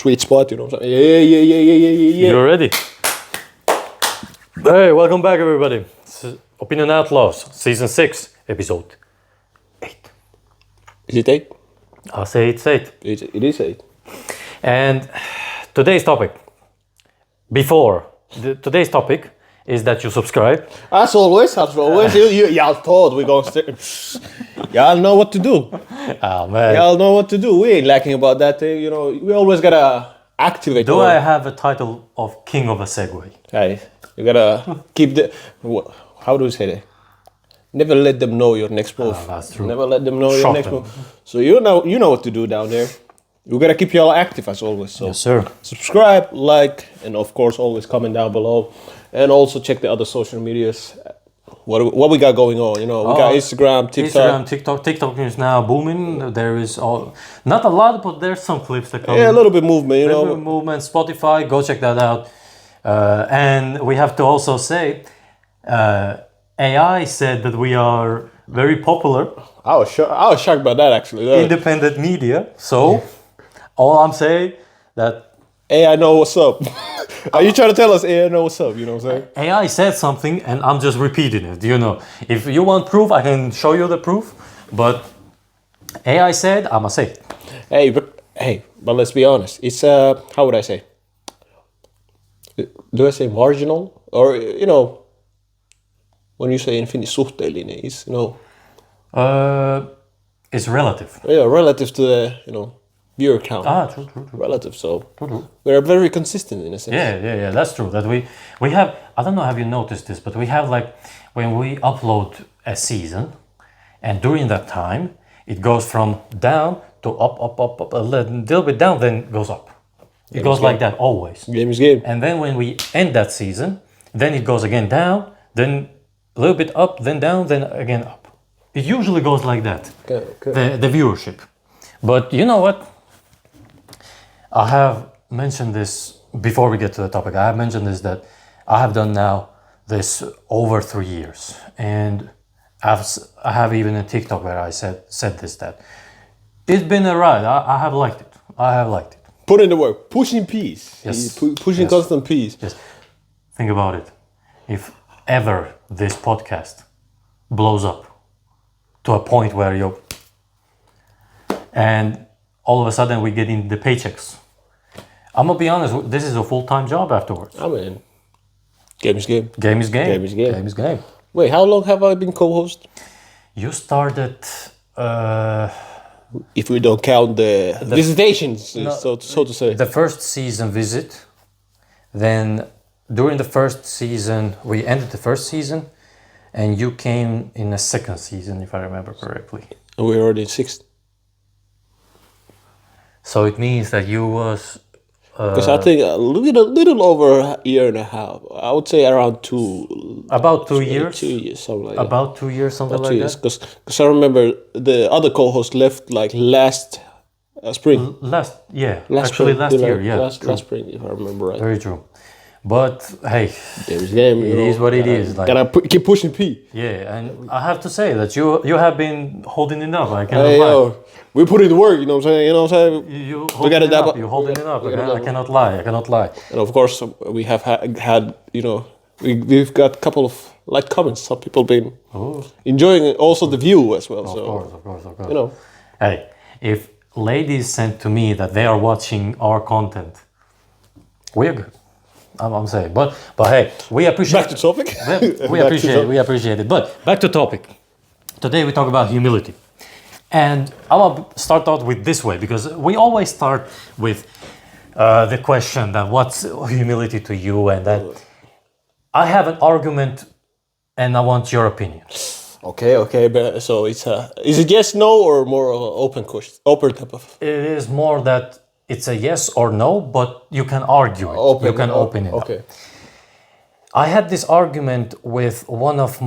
sweet spot, you know what I'm saying? Yeah. You're ready? Hey, welcome back, everybody. This is Opinion Outlaws, Season 6, Episode 8. Is it 8? I'll say it's 8. It is 8. And today's topic, today's topic is that you subscribe. As always. Y'all thought we're going to... Y'all know what to do. Oh, man. Y'all know what to do. We ain't lacking about that thing, you know. We always gotta activate. Do I have a title of King of a Segway? Hey, you gotta keep the... How do we say that? Never let them know your next move. Oh, that's true. Never let them know your Shock next them. move. So you know what to do down there. We gotta keep y'all active as always. So Yes, sir. subscribe, like, and of course always comment down below. And also check the other social medias. What we got going on, you know. We got Instagram, TikTok. TikTok is now booming. There is not a lot, but there's some clips that come. Yeah, a little bit movement, you know. Movement, Spotify, go check that out. And we have to also say, AI said that we are very popular. I was shocked by that actually. Independent media. So, all I'm saying that Hey, I know what's up. Are you trying to tell us, hey, I know what's up? You know what I'm saying? AI said something and I'm just repeating it, you know. If you want proof, I can show you the proof. But AI said, I'ma say it. But let's be honest. It's, how would I say? Do I say marginal? Or, you know, when you say suhteellinen, it's, you know. It's relative. Yeah, relative to the, you know, viewer count. True. Relative, so True. we're very consistent in a sense. Yeah, that's true. That we have, I don't know, have you noticed this, but we have like, when we upload a season, and during that time, it goes from down to up, a little bit down, then goes up. It goes like that always. Game is game. And then when we end that season, then it goes again down, then a little bit up, then down, then again up. It usually goes like that, Okay. The viewership. But you know what? I have mentioned this before we get to the topic. I have mentioned this that I have done now this over 3 years, and I have even a TikTok where I said this, that it's been a ride. I have liked it. I have liked it. Put in the work. Pushing peace. Yes. Pushing constant peace. Yes. Think about it. If ever this podcast blows up to a point where and all of a sudden we get in the paychecks. I'm gonna be honest, this is a full-time job afterwards. I mean, game is game. Game is game. Game is game. Game is game. Wait, how long have I been co-host? You started... If we don't count the visitations, so to say. The first season visit, then during the first season, we ended the first season, and you came in the second season, if I remember correctly. And we're already in 6th. So it means that you was... Because I think a little over a year and a half. I would say around 2. About 2 years? 2 years, something like that. About 2 years, something About like 2 years. that? Because I remember the other co-host left like last spring. Last year, Last spring, if I remember right. Very true. But hey, Game is game. it is what it is. Like, keep pushing P. yeah, and I have to say that you have been holding it up. I cannot Hey, lie. yo, we put in the work, you know what I'm saying? You know what I'm saying? You We gotta holding it dab up. You're holding it up. we gotta I cannot lie. I cannot lie. And of course, we have had you know, we've got a couple of light comments. Some people been enjoying it, also the view as well. Of course. You know. Hey, if ladies sent to me that they are watching our content, we're good. I'm saying, but hey, we appreciate. Back to topic. We appreciate it. But back to topic. Today we talk about humility, and I'll start out with this way because we always start with the question that what's humility to you, and that I have an argument, and I want your opinion. Okay, but so it's is it yes, no, or more of an open question, open type of? It is more that it's a yes or no, but you can argue it. You can open it. Okay. Up. I had this argument with one of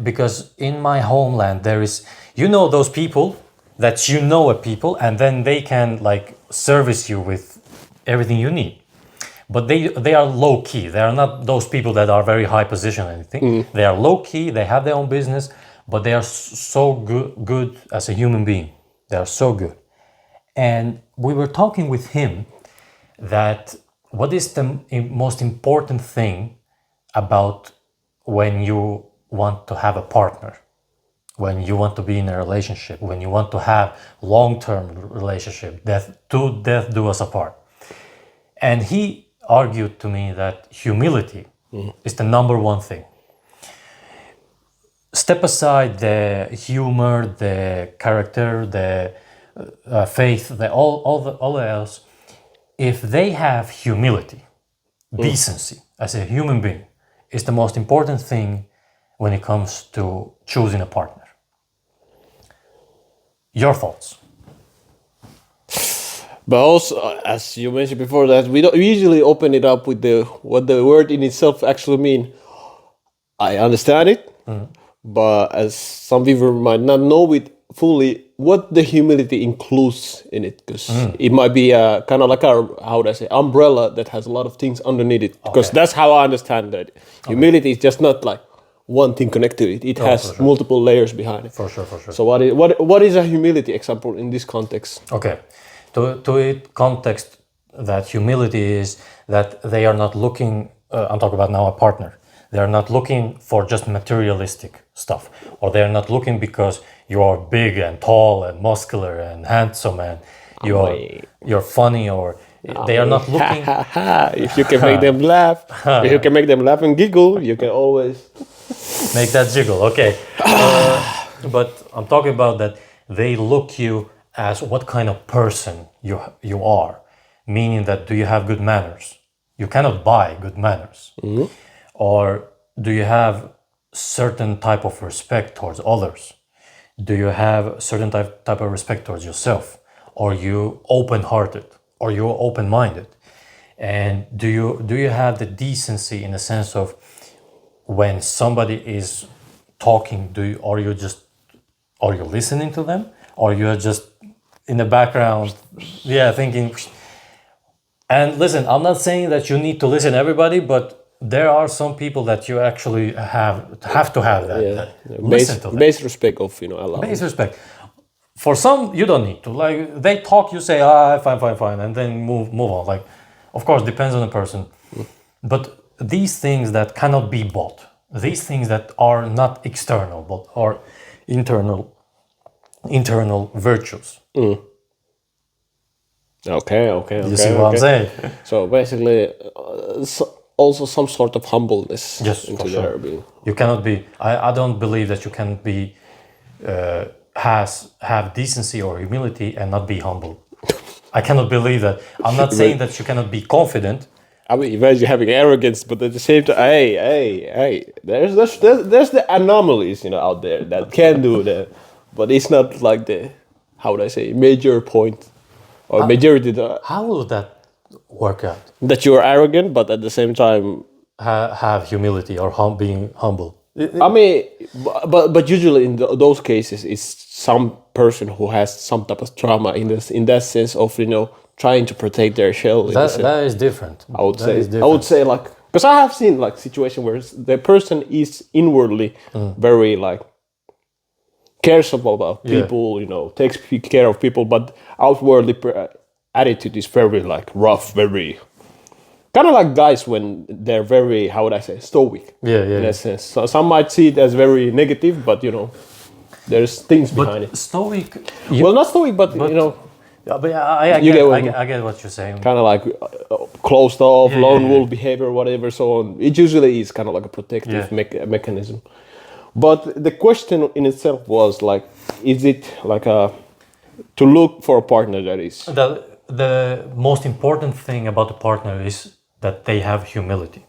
because in my homeland there is, you know, those people that you know a people and then they can like service you with everything you need. But they are low key. They are not those people that are very high position or anything. They are low key, they have their own business, but they are so good as a human being. They are so good. And we were talking with him that what is the most important thing about when you want to have a partner, when you want to be in a relationship, when you want to have long-term relationship, death do us apart. And he argued to me that humility is the number one thing. Step aside the humor, the character, the faith, all else. If they have humility, decency as a human being, is the most important thing when it comes to choosing a partner. Your thoughts? But also, as you mentioned before, that we usually open it up with what the word in itself actually mean. I understand it, but as some people might not know it fully, what the humility includes in it, because it might be kind of like umbrella that has a lot of things underneath it. Because that's how I understand that humility is just not like one thing connected to it. It has multiple layers behind it. For sure. So what is a humility example in this context? Okay. To it context that humility is that they are not looking, I'm talking about now a partner, they are not looking for just materialistic stuff, or they are not looking because you are big and tall and muscular and handsome and you're funny, or they are not looking. If you can make them laugh, if you can make them laugh and giggle, you can always make that jiggle. Okay. But I'm talking about that they look you as what kind of person you are, meaning that do you have good manners? You cannot buy good manners. Or do you have certain type of respect towards others? Do you have certain type of respect towards yourself? Or you open-hearted? Or you open-minded? And do you have the decency in the sense of when somebody is talking, are you listening to them? Or you're just in the background, thinking. And listen, I'm not saying that you need to listen to everybody, but there are some people that you actually have to have that. Listen to them. Base respect of allowance. Base respect. For some, you don't need to. Like they talk, you say, fine, and then move on. Like, of course, depends on the person. But these things that cannot be bought, these things that are not external but are internal virtues. Okay. You see what I'm saying? So basically, also some sort of humbleness into their being. You cannot be. I don't believe that you can be have decency or humility and not be humble. I cannot believe that. I'm not saying that you cannot be confident. I mean, imagine having arrogance, but at the same time, hey, there's the anomalies out there that can do that. But it's not like major point or majority. How will that work out? That you are arrogant, but at the same time have humility or being humble. I mean, but usually in those cases, it's some person who has some type of trauma in that sense of trying to protect their shell. That is different. I would say like, because I have seen like situation where the person is inwardly very like cares about people, takes care of people, but outwardly attitude is very like rough, very kind of like guys when they're very, how would I say, stoic. In a sense. So some might see it as very negative, but there's things behind it. Stoic. Well, not stoic, but But I get what you're saying. Kind of like closed off, lone wolf behavior, whatever, so on. It usually is kind of like a protective mechanism. But the question in itself was like, is it like to look for a partner that is... The most important thing about a partner is that they have humility.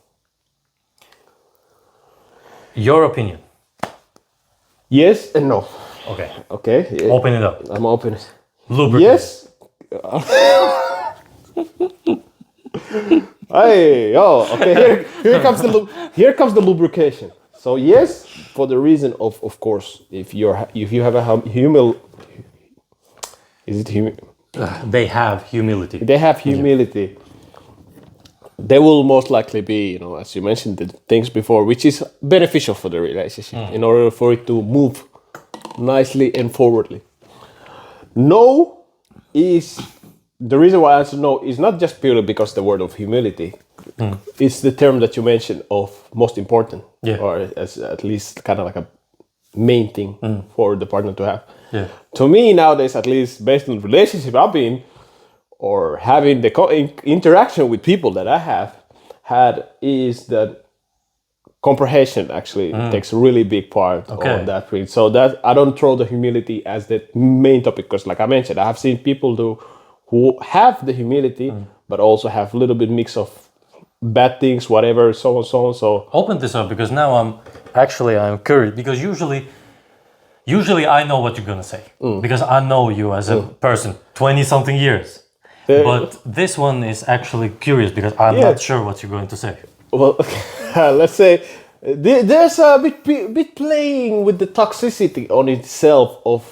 Your opinion? Yes and no. Okay. Yeah. Open it up. I'm open. Lubricant. Yes. Okay. Here comes the lubrication. So yes, for the reason of course, if you have a they have humility. They have humility. Yeah. They will most likely be, as you mentioned, the things before, which is beneficial for the relationship in order for it to move nicely and forwardly. No is the reason why I answer no is not just purely because the word of humility. It's the term that you mentioned of most important, Yeah. or as at least kind of like a main thing for the partner to have. Yeah. To me nowadays, at least based on the relationship I've been or having the interaction with people that I have had, is that comprehension actually takes a really big part Okay. on that thing. So that I don't throw the humility as the main topic, because like I mentioned, I have seen people who have the humility but also have a little bit mix of bad things, whatever, so on, so on. So Open this up because now I'm curious because usually I know what you're gonna say because I know you as a person 20 something years. But this one is actually curious because I'm Yeah. not sure what you're going to say. well, let's say there's a bit playing with the toxicity on itself of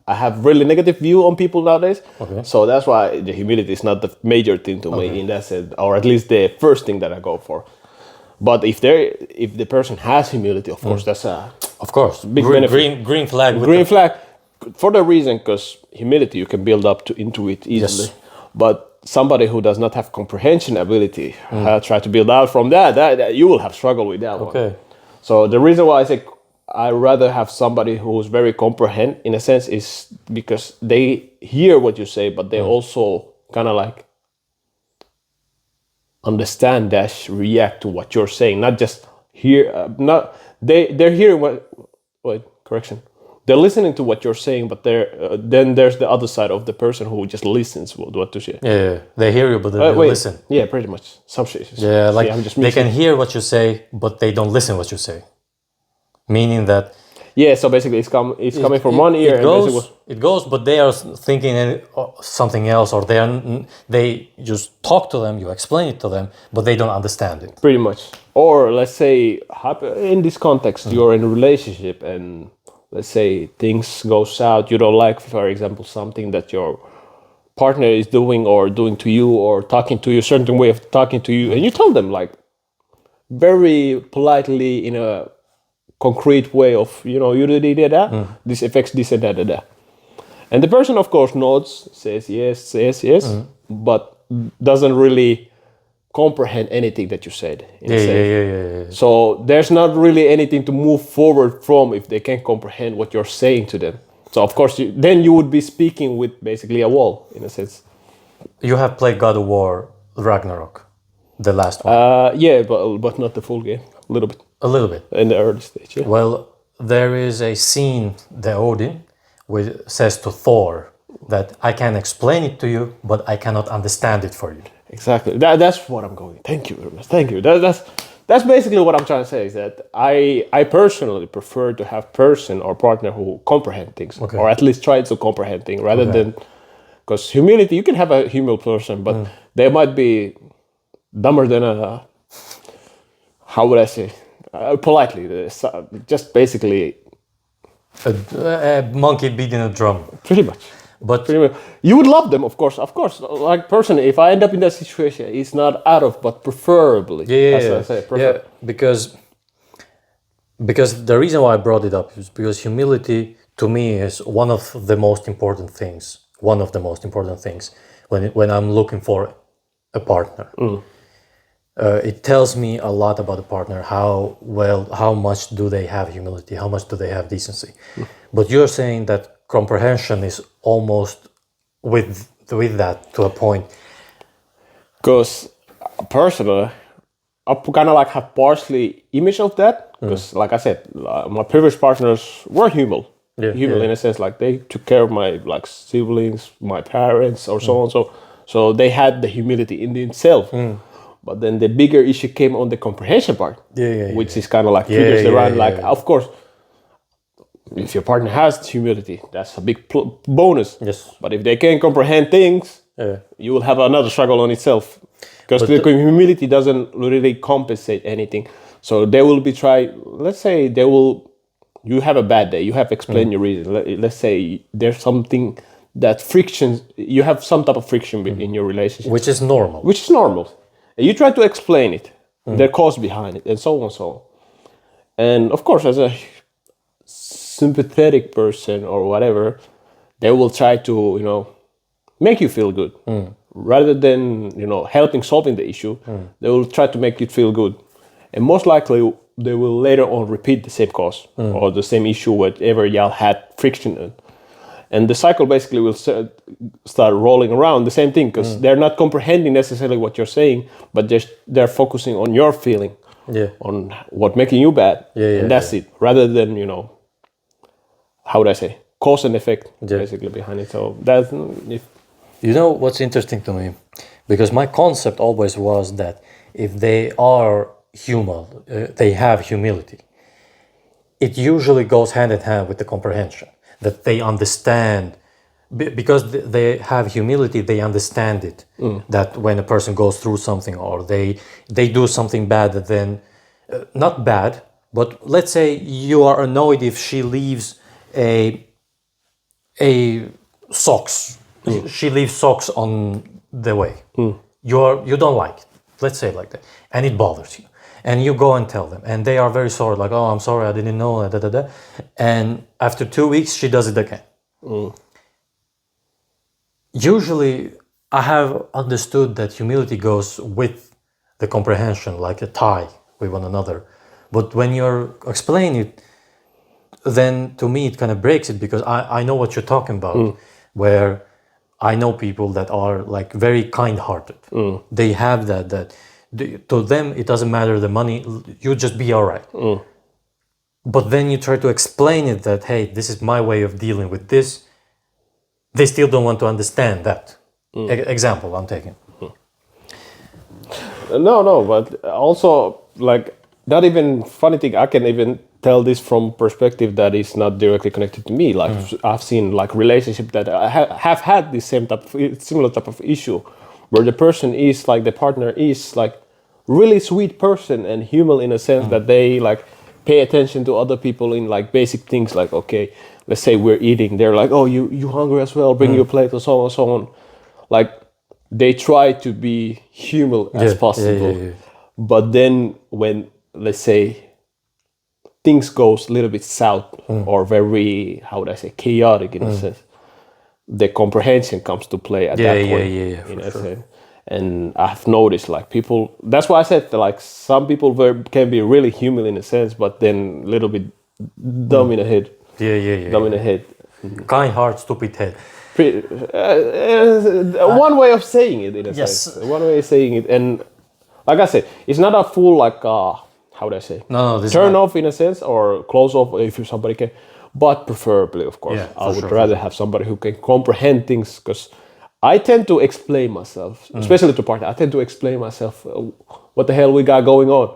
I have really negative view on people nowadays. Okay. So that's why the humility is not the major thing to me in that sense, or at least the first thing that I go for. But if the person has humility, of course, that's a Of course, Big benefit. green flag. With green flag for the reason, because humility you can build up into it easily. Yes. But somebody who does not have comprehension ability, try to build out from that you will have struggle with that one. Okay. So the reason why I say I rather have somebody who's very comprehend in a sense is because they hear what you say, but they also kind of like understand dash react to what you're saying, not just hear. Not they're hearing what. Wait, correction. They're listening to what you're saying, but then there's the other side of the person who just listens to what to say. Yeah, they hear you, but they don't listen. Yeah, pretty much. Some shit. Yeah, like I'm just they mixing. can hear what you say, but they don't listen what you say. Meaning that Yeah, so basically it's coming from one ear. It goes, but they are thinking something else, or they just talk to them. You explain it to them, but they don't understand it. Pretty much. Or let's say in this context, you're in a relationship, and let's say things go south. You don't like, for example, something that your partner is doing or doing to you, or talking to you, a certain way of talking to you, and you tell them like very politely in a concrete way of, you did that, this affects this and that. And the person, of course, nods, says yes, but doesn't really comprehend anything that you said. Yeah. So there's not really anything to move forward from if they can't comprehend what you're saying to them. So of course, then you would be speaking with basically a wall, in a sense. You have played God of War Ragnarok, the last one. Yeah, but not the full game. A little bit. A little bit. In the early stage, yeah. Well, there is a scene, the Odin, which says to Thor that I can explain it to you, but I cannot understand it for you. Exactly. That's what I'm going. Thank you very much. Thank you. That's basically what I'm trying to say, is that I personally prefer to have person or partner who comprehend things, or at least try to comprehend things, rather than, because humility, you can have a humble person, but they might be dumber than a, how would I say, politely, just basically. A monkey beating a drum. Pretty much. But you would love them, of course. Like personally, if I end up in that situation, it's not out of, but preferably. Yeah, because the reason why I brought it up is because humility to me is one of the most important things. One of the most important things when I'm looking for a partner. It tells me a lot about the partner. How much do they have humility? How much do they have decency? But you're saying that comprehension is almost with that to a point. Because personally, I kind of like have partially image of that. Because like I said, my previous partners were humble. In a sense, like they took care of my like siblings, my parents, or so on. So they had the humility in itself. But then the bigger issue came on the comprehension part, which is kind of like triggers around. Of course, if your partner has humility, that's a big bonus. Yes. But if they can't comprehend things, you will have another struggle on itself. Because the humility doesn't really compensate anything. So they will be let's say you have a bad day, you have explained your reason. Let's say there's something that friction, you have some type of friction in your relationship. Which is normal. And you try to explain it, the cause behind it, and so on. And of course, as a sympathetic person or whatever, they will try to, make you feel good. Rather than, helping solving the issue, they will try to make you feel good. And most likely, they will later on repeat the same cause or the same issue, whatever y'all had friction in. And the cycle basically will start rolling around the same thing because they're not comprehending necessarily what you're saying, but they're focusing on your feeling, on what making you bad. And that's it. Rather than, how would I say, cause and effect basically behind it. So that's... You know what's interesting to me? Because my concept always was that if they are human, they have humility. It usually goes hand in hand with the comprehension, that they understand, because they have humility, they understand it, that when a person goes through something or they do something bad, then, not bad, but let's say you are annoyed if she leaves a socks. She leaves socks on the way. You don't like it. Let's say it like that. And it bothers you. And you go and tell them. And they are very sorry. Like, oh, I'm sorry, I didn't know. And after 2 weeks, she does it again. Usually, I have understood that humility goes with the comprehension, like a tie with one another. But when you're explaining it, then to me, it kind of breaks it, because I know what you're talking about, where I know people that are like very kind-hearted. They have that to them, it doesn't matter the money, you just be all right. But then you try to explain it that, hey, this is my way of dealing with this. They still don't want to understand that. Example I'm taking. No, but also, like, not even funny thing, I can even tell this from perspective that is not directly connected to me. Like I've seen like relationship that have had the similar type of issue, where the person is like, the partner is like really sweet person and human in a sense that they like pay attention to other people in like basic things, like, okay, let's say we're eating, they're like, oh, you hungry as well, bring your plate, or so on and so on. Like they try to be human as possible. But then when, let's say, things goes a little bit south or very, how would I say, chaotic in a sense, the comprehension comes to play at that point. In a sense. And I've noticed like people, that's why I said that, like some people can be really human in a sense, but then a little bit dumb in the head. Dumb in the head. Kind heart, stupid head. One way of saying it in a sense. One way of saying it. And like I said, it's not a full like how would I say? Turn off in a sense, or close off if somebody can. But preferably, of course, I would rather have somebody who can comprehend things, because I tend to explain myself, especially to partner. I tend to explain myself what the hell we got going on,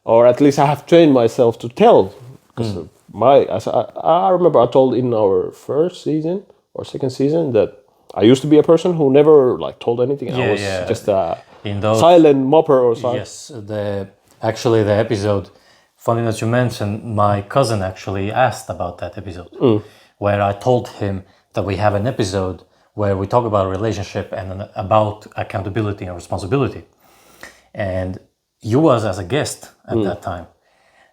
or at least I have trained myself to tell. Because I remember I told in our first season or second season that I used to be a person who never like told anything. I was just a silent mopper or something. Yes, actually the episode, funny that you mentioned, my cousin actually asked about that episode, where I told him that we have an episode where we talk about relationship and about accountability and responsibility. And you was as a guest at that time.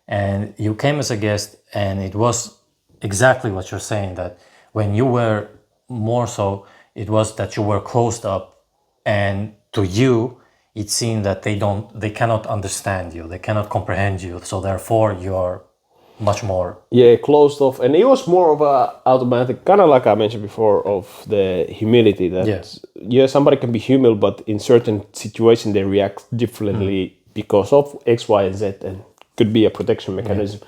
And you came as a guest, and it was exactly what you're saying, that when you were more so, it was that you were closed up, and to you, it seemed that they cannot understand you, they cannot comprehend you, so therefore you are much more... closed off. And it was more of a automatic, kind of like I mentioned before, of the humility, that somebody can be human, but in certain situations they react differently because of X, Y, and Z, and could be a protection mechanism.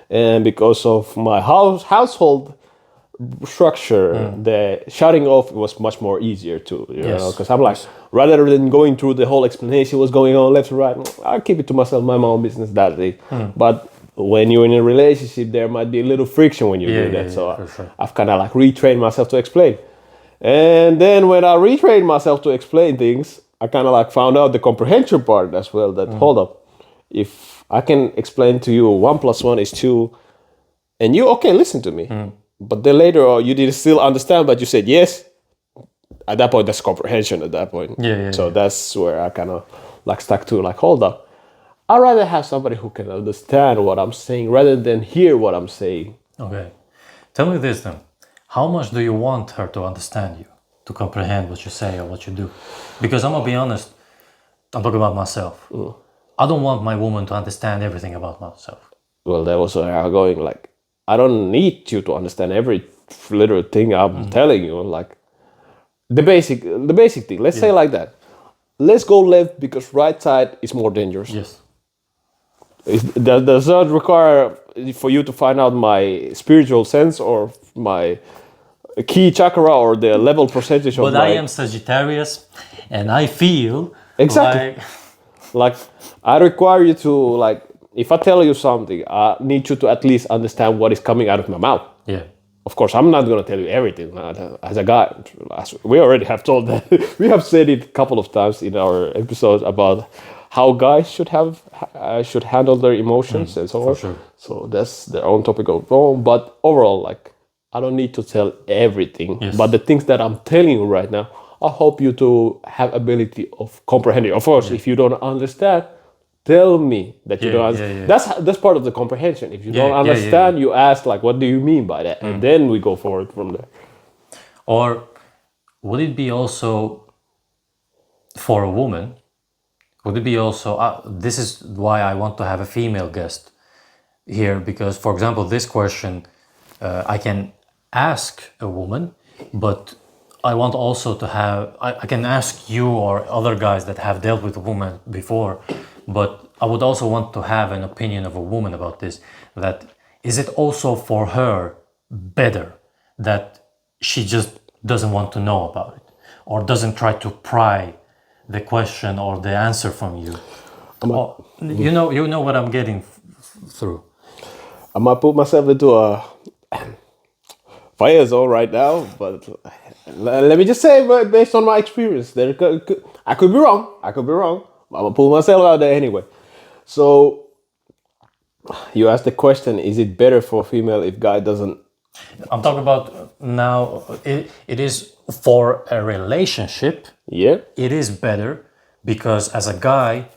And because of my household structure, the shutting off was much more easier to, you know, because I'm like, rather than going through the whole explanation what's going on left and right, I'll keep it to myself, my own business, that day. But when you're in a relationship, there might be a little friction when you do that. So I've kind of like retrained myself to explain. And then when I retrained myself to explain things, I kind of like found out the comprehension part as well, that hold up, if I can explain to you 1 + 1 is 2, and you, okay, listen to me. But then later on, you didn't still understand, but you said yes. At that point, that's comprehension at that point. So that's where I kind of like stuck to, like, hold up. I'd rather have somebody who can understand what I'm saying rather than hear what I'm saying. Okay. Tell me this then. How much do you want her to understand you? to comprehend what you say or what you do. Because I'm gonna be honest, I'm talking about myself. I don't want my woman to understand everything about myself. Well, that was where I'm going. Like, I don't need you to understand every little thing I'm telling you. Like, the basic thing. Let's say like that. Let's go left because right side is more dangerous. Yes. That does not require for you to find out my spiritual sense or my key chakra or the level percentage of But I am Sagittarius, and I feel Exactly. Like, I require you to, like, if I tell you something, I need you to at least understand what is coming out of my mouth. Yeah. Of course, I'm not going to tell you everything. As a guy, we already have told that. We have said it a couple of times in our episodes about how guys should handle their emotions and so on. sure. So that's their own topic of own. But overall, like, I don't need to tell everything. Yes. But the things that I'm telling you right now, I hope you to have ability of comprehending. Of course, if you don't understand, tell me that you don't understand. That's part of the comprehension. If you don't understand, you ask, like, what do you mean by that? And then we go forward from there. Or would it be also for a woman? Would it be also? This is why I want to have a female guest here, because, for example, this question I can ask a woman, but I want also to have. I can ask you or other guys that have dealt with a woman before, but I would also want to have an opinion of a woman about this. That is it also for her better that she just doesn't want to know about it, or doesn't try to pry the question or the answer from you? You know what I'm getting through. I might put myself into a fire zone right now, but let me just say, based on my experience, I could be wrong. But I'm gonna put myself out there anyway. So you asked the question: is it better for a female if guy doesn't? I'm talking about now. It is for a relationship. Yeah. It is better because as a guy,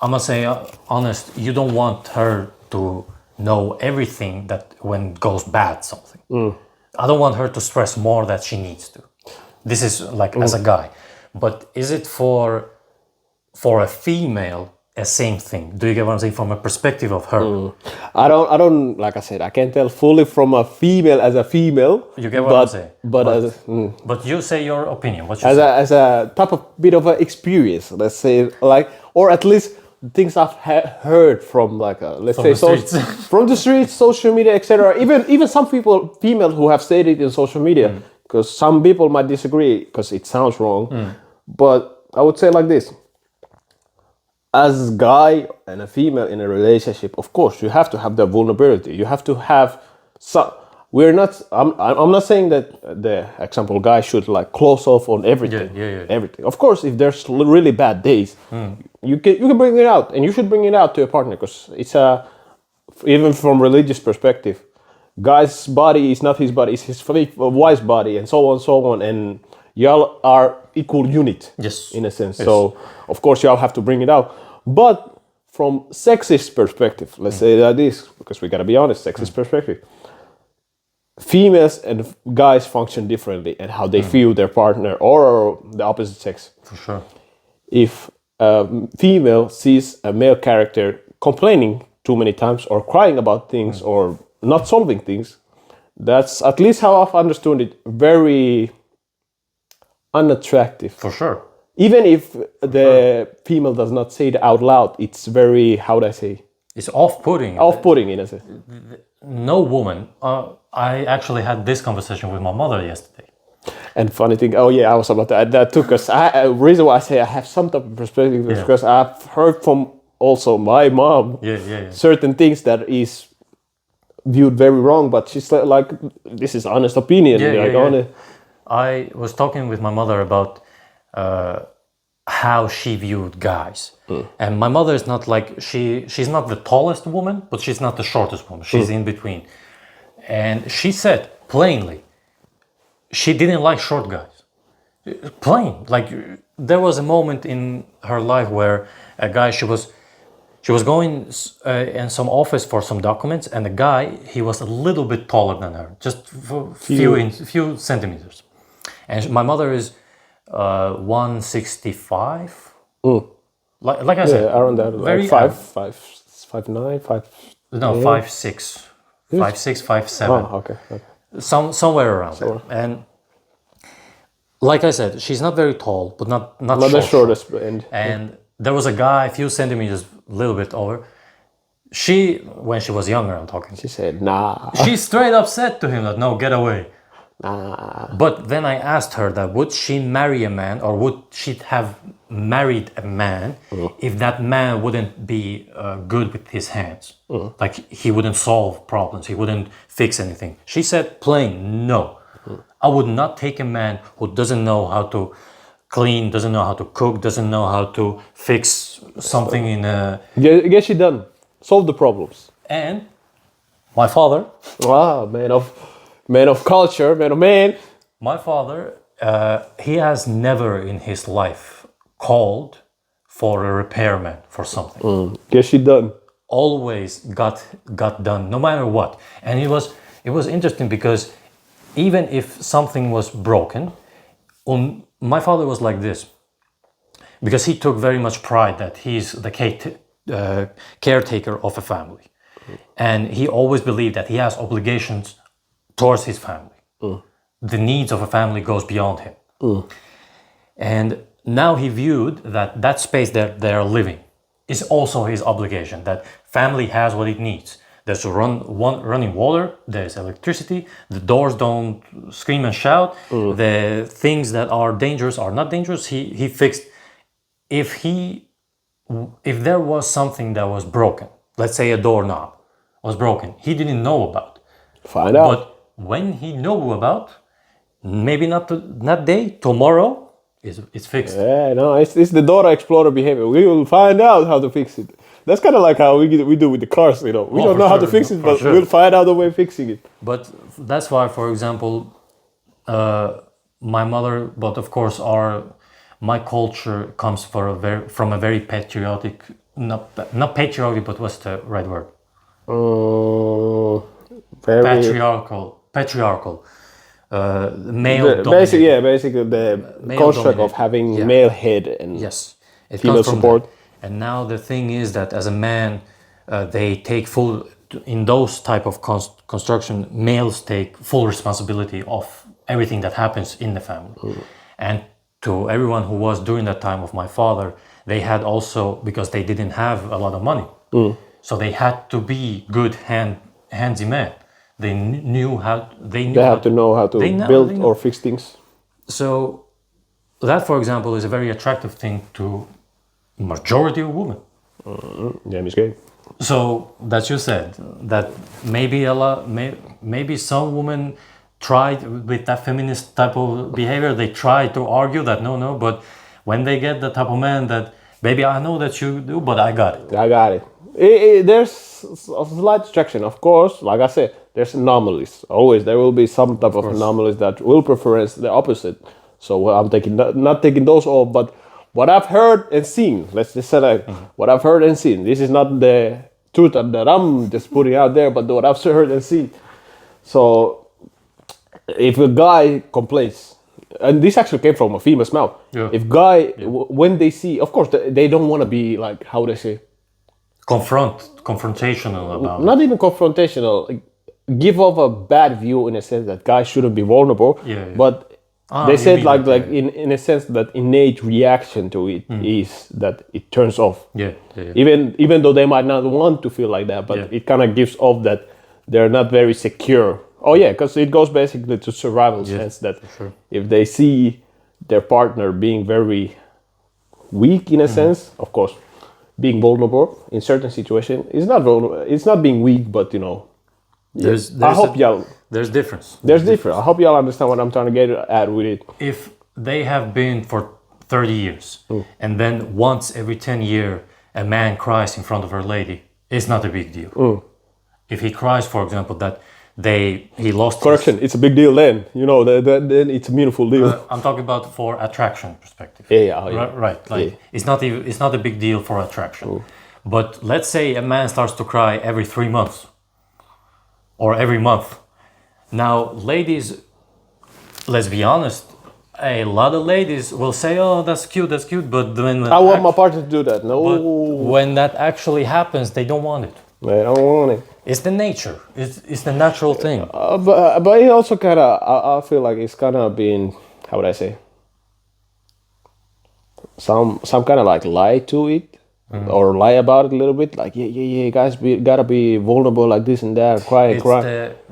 I'm gonna say honest. You don't want her to know everything that when it goes bad something. I don't want her to stress more that she needs to. This is like as a guy. But is it for a female a same thing? Do you get what I'm saying from a perspective of her? I don't like I said, I can't tell fully from a female as a female. You get what I'm saying? But you say your opinion. What you as say? as a type of bit of an experience, let's say, like, or at least things I've heard from, like, from the streets, social media, etc. Even some people, female, who have said it in social media, because some people might disagree because it sounds wrong. But I would say like this: as a guy and a female in a relationship, of course, you have to have the vulnerability. You have to have some. I'm not saying that the example guy should, like, close off on everything. Everything. Of course, if there's really bad days, you can bring it out, and you should bring it out to your partner, because it's even from religious perspective, guy's body is not his body; it's his wife's body, and so on, and y'all are equal unit. Yes. In a sense. Yes. So of course y'all have to bring it out, but from sexist perspective, let's say that is, because we gotta be honest, sexist perspective. Females and guys function differently and how they feel their partner or the opposite sex. For sure. If a female sees a male character complaining too many times or crying about things or not solving things, that's, at least how I've understood it, very unattractive. For sure. Even if the female does not say it out loud, it's very, how would I say? It's off-putting. Off-putting in a sense. No woman. I actually had this conversation with my mother yesterday. And funny thing, I was about to add that too, because reason why I say I have some type of perspective is because I've heard from also my mom certain things that is viewed very wrong, but she's like, this is honest opinion. I was talking with my mother about how she viewed guys. And my mother is not like, she's not the tallest woman, but she's not the shortest woman. She's in between. And she said plainly, she didn't like short guys. Plain. Like, there was a moment in her life where a guy, she was going in some office for some documents, and the guy, he was a little bit taller than her, just a few centimeters. And my mother is 165. Like I said, Yeah, around that, very like 5'9", 5. no, yeah. 5'6", 5'6", 5'7". Oh, okay. Somewhere around there. And like I said, she's not very tall, but not Not the short. shortest end. And there was a guy a few centimeters, a little bit over. She, when she was younger, I'm talking. She said, nah. She straight up said to him that, no, get away. Nah. But then I asked her that would she marry a man, or would she have married a man if that man wouldn't be good with his hands? Like he wouldn't solve problems, he wouldn't fix anything. She said plain no. I would not take a man who doesn't know how to clean, doesn't know how to cook, doesn't know how to fix something in a... Get she done. Solve the problems. And my father... Wow, man of culture, man of man. My father, he has never in his life called for a repairman for something. Get she done. Always got done, no matter what. And it was interesting because even if something was broken, my father was like this, because he took very much pride that he's the caretaker of a family, and he always believed that he has obligations towards his family. The needs of a family goes beyond him. And now he viewed that space that they are living is also his obligation, that family has what it needs. There's running water, there's electricity, the doors don't scream and shout, the things that are dangerous are not dangerous. He fixed. If there was something that was broken, let's say a doorknob was broken, he didn't know about. Find out. But when he knew about, maybe not that day, tomorrow, it's fixed. Yeah, no, it's the Dora Explorer behavior. We will find out how to fix it. That's kind of like how we do with the cars, We don't know how to fix it, but we'll find out a way of fixing it. But that's why, for example, my mother, but of course my culture comes from a very patriotic, not patriotic, but what's the right word? Very Patriarchal. Male dominated. Basically the Male construct dominated. of having male head and Yes, it female comes from support. that. And now the thing is that as a man, they take in those type of construction, males take full responsibility of everything that happens in the family. And to everyone who was during that time of my father, they had also, because they didn't have a lot of money, so they had to be good handsy men. They knew how. They have to know how to build or fix things. So that, for example, is a very attractive thing to majority of women. Yeah, Miss Gay. So that you said that maybe some women tried with that feminist type of behavior. They tried to argue that no, but when they get the type of man that, baby, I know that you do, but I got it. I got it. There's a slight distraction, of course. Like I said, there's anomalies. Always there will be some type of anomalies that will prefer the opposite. So I'm not taking those off, but what I've heard and seen, let's just say like what I've heard and seen. This is not the truth that I'm just putting out there, but what I've heard and seen. So if a guy complains, and this actually came from a female's mouth. Yeah. If guy, when they see, of course, they don't want to be like, how they say? Confrontational about not even confrontational, like, give off a bad view in a sense that guys shouldn't be vulnerable. Yeah. But they said like in a sense that innate reaction to it is that it turns off. Yeah. Even though they might not want to feel like that, but it kind of gives off that they're not very secure. Oh yeah, because it goes basically to survival sense that if they see their partner being very weak in a sense, of course, being vulnerable in certain situations is not vulnerable. It's not being weak, but there's difference. There's difference. I hope y'all understand what I'm trying to get at with it. If they have been for 30 years and then once every 10 years a man cries in front of her lady, it's not a big deal. If he cries, for example, that he lost correction, it's a big deal then. Then it's a meaningful deal. I'm talking about for attraction perspective. Yeah. Right. Like it's not a big deal for attraction. But let's say a man starts to cry every 3 months or every month. Now, ladies, let's be honest, a lot of ladies will say, "Oh, that's cute," but when I want my partner to do that. No, when that actually happens, they don't want it. I don't want it. It's the nature. It's the natural thing. But it also kind of, I feel like it's kind of been, how would I say, some kind of like lie to it, or lie about it a little bit. Like yeah, guys, gotta be vulnerable like this and that, cry.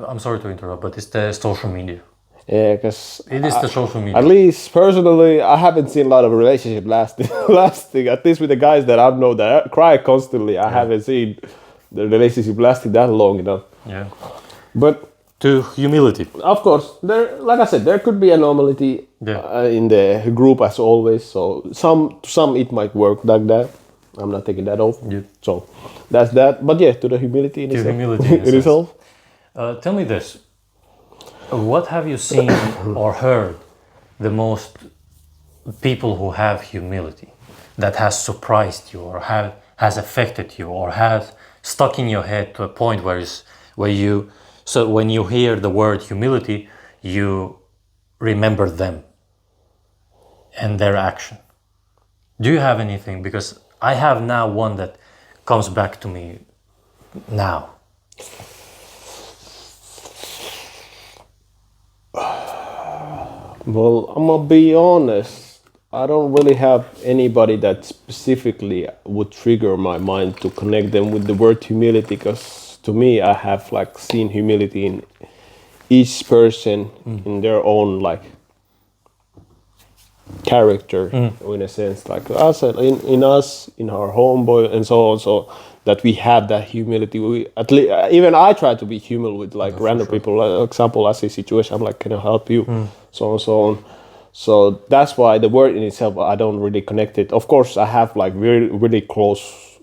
I'm sorry to interrupt, but it's the social media. Yeah, because It is the social media. at least personally, I haven't seen a lot of relationship lasting. At least with the guys that I know that cry constantly, I haven't seen the relationship lasting that long enough. Yeah. But To humility. of course, like I said, there could be a normality in the group as always. So some it might work like that. I'm not taking that off. Yeah. So that's that. But yeah, to the humility in To itself. humility in a in sense. itself. Tell me this. What have you seen or heard the most people who have humility that has surprised you or has affected you or has stuck in your head to a point so when you hear the word humility, you remember them and their action? Do you have anything? Because I have now one that comes back to me now. Well, I'm gonna be honest. I don't really have anybody that specifically would trigger my mind to connect them with the word humility. Because to me, I have like seen humility in each person in their own like character, in a sense. Like I said, in us, in our homeboy, and so on. So that we have that humility. We at least even I try to be humble with like random people. Like, example, I see situation, I'm like, can I help you? So on and so on. So that's why the word in itself, I don't really connect it. Of course, I have like really close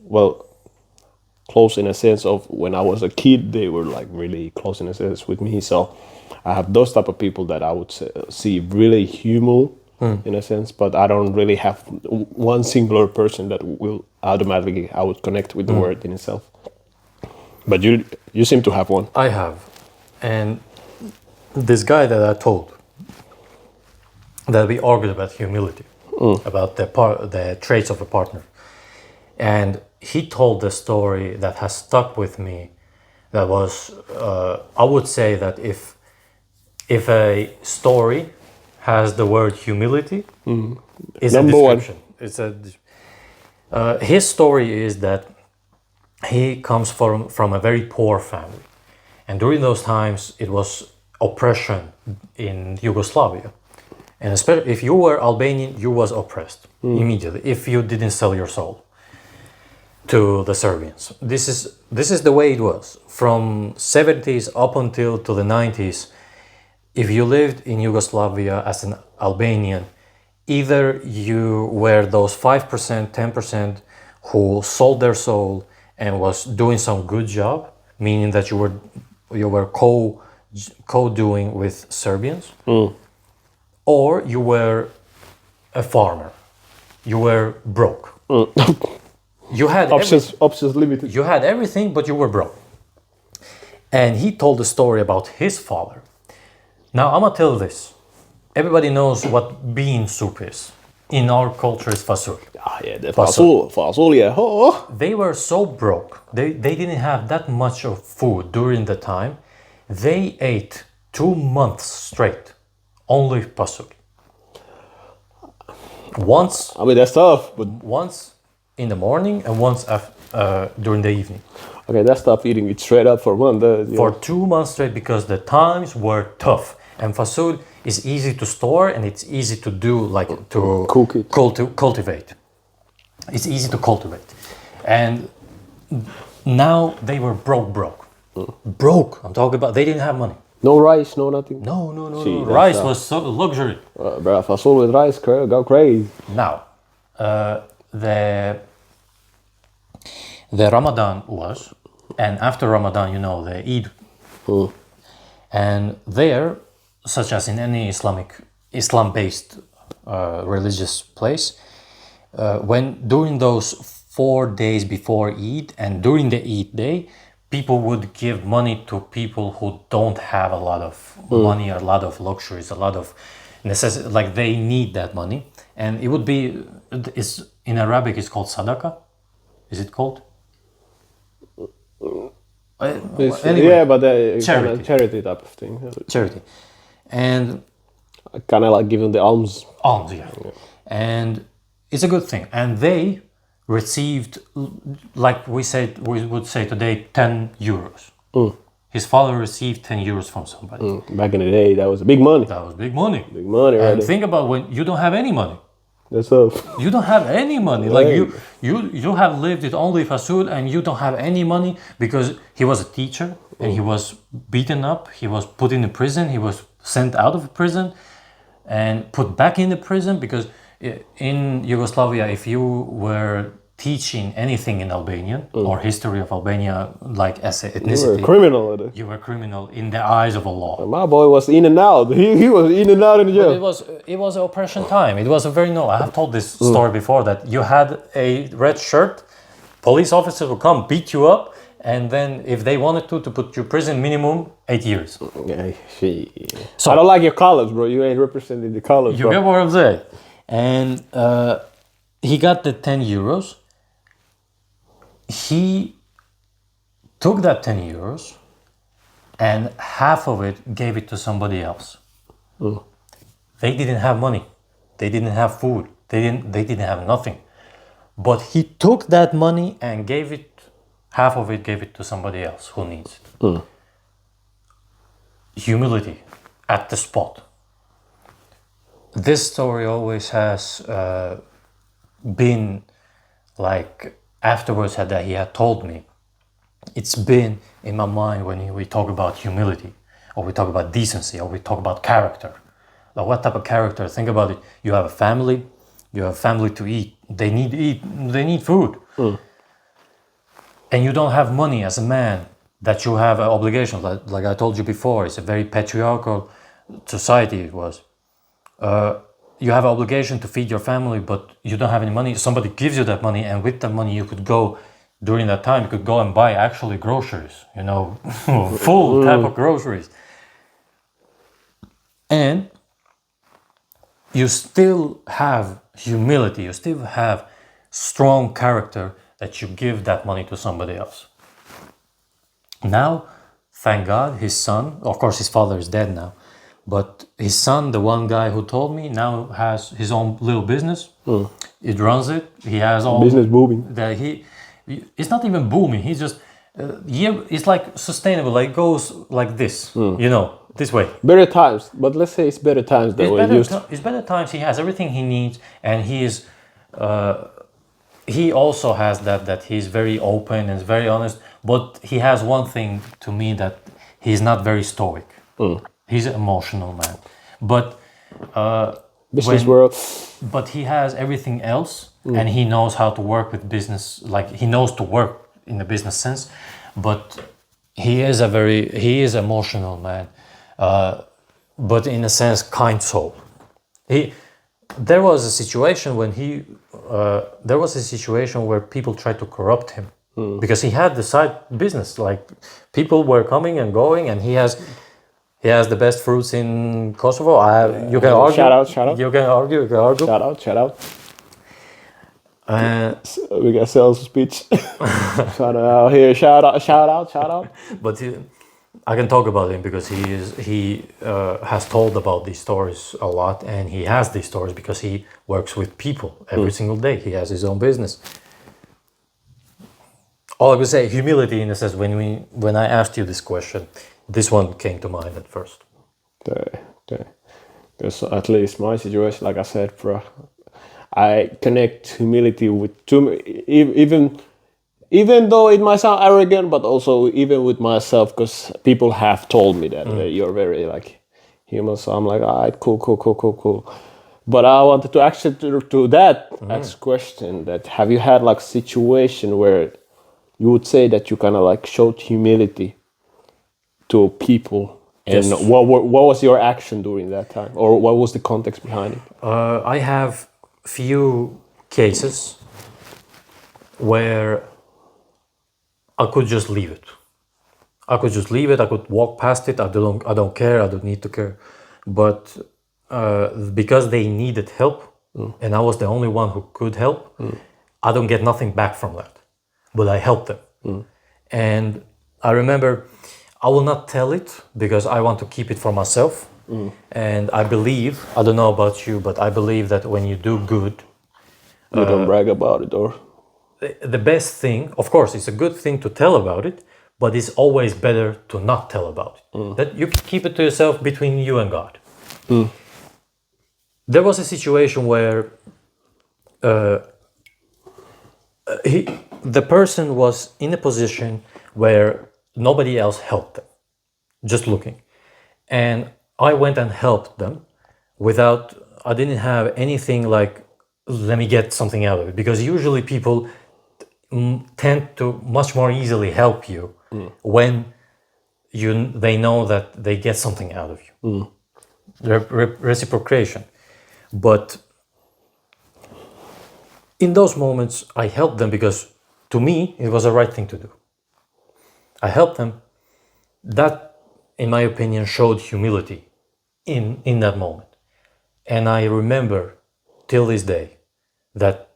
in a sense of when I was a kid, they were like really close in a sense with me. So I have those type of people that I would see really humble in a sense, but I don't really have one singular person that will automatically I would connect with the word in itself. But you seem to have one. I have. And this guy that I told that we argued about humility, about the traits of a partner. And he told the story that has stuck with me. That was, I would say that if a story has the word humility, is a description. It's his story is that he comes from a very poor family, and during those times it was oppression in Yugoslavia. And especially if you were Albanian, you was oppressed immediately if you didn't sell your soul to the Serbians. This is the way it was from 70s up until to the 90s. If you lived in Yugoslavia as an Albanian, either you were those 5%, 10% who sold their soul and was doing some good job, meaning that you were co-doing with Serbians. Or you were a farmer. You were broke. You had options limited. You had everything, but you were broke. And he told a story about his father. Now I'm gonna tell this. Everybody knows what bean soup is. In our culture, it's fasul. The fasul, yeah. Oh. They were so broke. They didn't have that much of food during the time. They ate 2 months straight. Only fasul. Once. I mean, that's tough, but Once in the morning and once during the evening. Okay, that's tough eating it straight up for one. For 2 months straight because the times were tough. And fasul is easy to store and it's easy to do, like to cook it. Cultivate. It's easy to cultivate. And now they were broke. Broke. I'm talking about, they didn't have money. No rice, no nothing. No. Rice was so luxury. Bro, fasul with rice, go crazy. Now, the Ramadan was, and after Ramadan, the Eid. And there, such as in any Islam-based religious place, when during those 4 days before Eid and during the Eid day, people would give money to people who don't have a lot of money, a lot of luxuries, a lot of like they need that money, and it would be, it's in Arabic it's called sadaqah. Is it called? Anyway, yeah, but kind charity. of charity type of thing. Charity, and Kind of like giving the alms. alms, yeah. And it's a good thing. And they received, like we would say today, 10 euros. His father received 10 euros from somebody. Back in the day, that was big money. That was big money. Big money, right? And think about when you don't have any money. That's up. You don't have any money. Like you have lived it only Fasul, and you don't have any money because he was a teacher and he was beaten up. He was put in a prison. He was sent out of prison and put back in the prison because in Yugoslavia, if you were teaching anything in Albanian or history of Albania, like as an You were ethnicity, a criminal at it. you were criminal in the eyes of Allah. My boy was in and out. He was in and out in the jail. It was oppression time. It was a very I have told this story before that you had a red shirt, police officers would come beat you up, and then if they wanted to put you prison minimum 8 years. Yeah, So I don't like your colors, bro. You ain't representing the colors, you bro. get what I'm saying. And he got the 10 euros. He took that 10 euros and half of it gave it to somebody else. They didn't have money. They didn't have food. They didn't have nothing. But he took that money and gave it, half of it gave it to somebody else who needs it. Humility at the spot. This story always has been like afterwards that he had told me. It's been in my mind when we talk about humility, or we talk about decency, or we talk about character. Like what type of character? Think about it. You have a family. You have a family to eat. They need food. And you don't have money as a man, that you have an obligation. Like I told you before, it's a very patriarchal society it was. You have an obligation to feed your family, but you don't have any money. Somebody gives you that money, and with that money you could go, during that time, you could go and buy actually groceries, full type of groceries. And you still have humility, you still have strong character that you give that money to somebody else. Now, thank God, his son, of course his father is dead now, but his son, the one guy who told me, now has his own little business. It runs it. He has all Business booming. that it's not even booming. He's just it's like sustainable. Like it goes like this, this way. Better times, but let's say it's better times than we used to. It's better times. He has everything he needs, and he is. He also has that he's very open and very honest. But he has one thing to me, that he's not very stoic. He's an emotional man, but Business world. But he has everything else, and he knows how to work with business. Like he knows to work in the business sense, but he is emotional man, but in a sense kind soul. There was a situation where people tried to corrupt him because he had the side business. Like people were coming and going, and he has the best fruits in Kosovo. You can argue. Shout out. You can argue. Shout out. We got sales speech. Shout out here. Shout out. But I can talk about him because he has told about these stories a lot, and he has these stories because he works with people every single day. He has his own business. All I would say, humility in a sense. When I asked you this question, this one came to mind at first. Because at least my situation, like I said, bro, I connect humility with even though it might sound arrogant, but also even with myself, because people have told me that you're very like human. So I'm like, all right, cool. But I wanted to actually to that ask question that have you had like situation where you would say that you kind of like showed humility to people, and Yes. what was your action during that time, or what was the context behind it? I have few cases where I could just leave it. I could walk past it. I don't care. I don't need to care. But because they needed help, and I was the only one who could help, I don't get nothing back from that, but I helped them. And I remember, I will not tell it because I want to keep it for myself. And I believe, I don't know about you, but I believe that when you do good, You don't brag about it, or the best thing, of course, it's a good thing to tell about it, but it's always better to not tell about it. That you can keep it to yourself between you and God. There was a situation where the person was in a position where nobody else helped them, just looking. And I went and helped them without, I didn't have anything like, let me get something out of it. Because usually people tend to much more easily help you when they know that they get something out of you. Reciprocation. But in those moments, I helped them because to me, it was the right thing to do. I helped them. That, in my opinion, showed humility in that moment. And I remember till this day that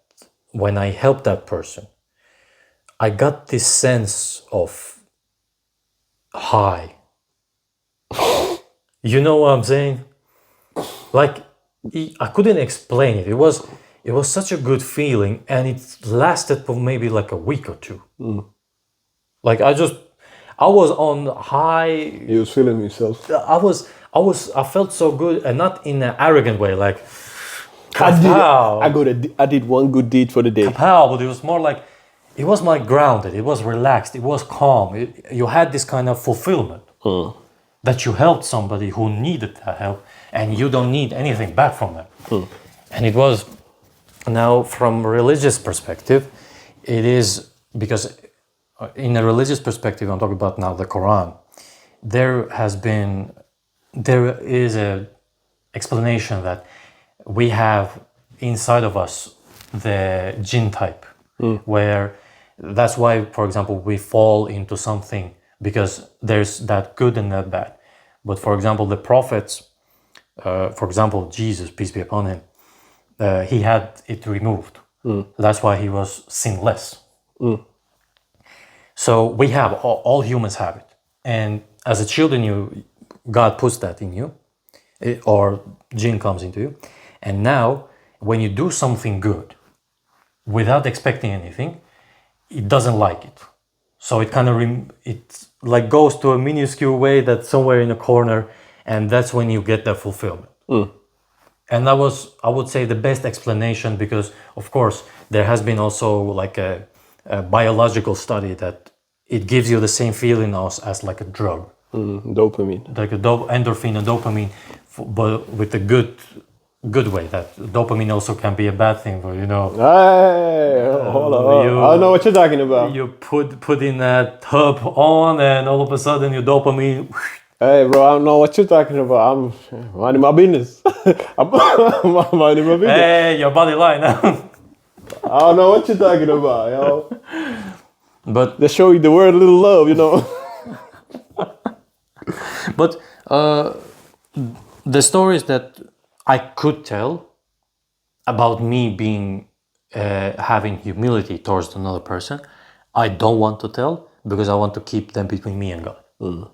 when I helped that person, I got this sense of high. You know what I'm saying? Like, I couldn't explain it. It was such a good feeling, and it lasted for maybe like a week or two. Like I was on high. he was feeling himself. I felt so good, and not in an arrogant way, like I did one good deed for the day. kapow, but it was more like, it was like grounded, it was relaxed, it was calm. You had this kind of fulfillment that you helped somebody who needed that help, and you don't need anything back from them. And it was, now from a religious perspective, it is because in a religious perspective, I'm talking about now the Quran, there is a explanation that we have inside of us the jinn type, where that's why, for example, we fall into something because there's that good and that bad. But for example, the prophets, for example, Jesus, peace be upon him, he had it removed. That's why he was sinless. So we have, all humans have it. And as a children, God puts that in you, or jinn comes into you. And now, when you do something good, without expecting anything, it doesn't like it. So it kind of, it like goes to a minuscule way that's somewhere in a corner, and that's when you get the fulfillment. And that was, I would say, the best explanation, because of course there has been also like a biological study that it gives you the same feeling as like a drug. Dopamine. Like a endorphin and dopamine, but with a good way. That dopamine also can be a bad thing, but you know. Hey, hold on. I don't know what you're talking about. You put in that tub on, and all of a sudden your dopamine. Hey, bro, I don't know what you're talking about. I'm minding my business. I'm minding my business. Hey, your body line. I don't know what you're talking about, yo. But They show you the word little love, you know. But the stories that I could tell about me being having humility towards another person, I don't want to tell because I want to keep them between me and God.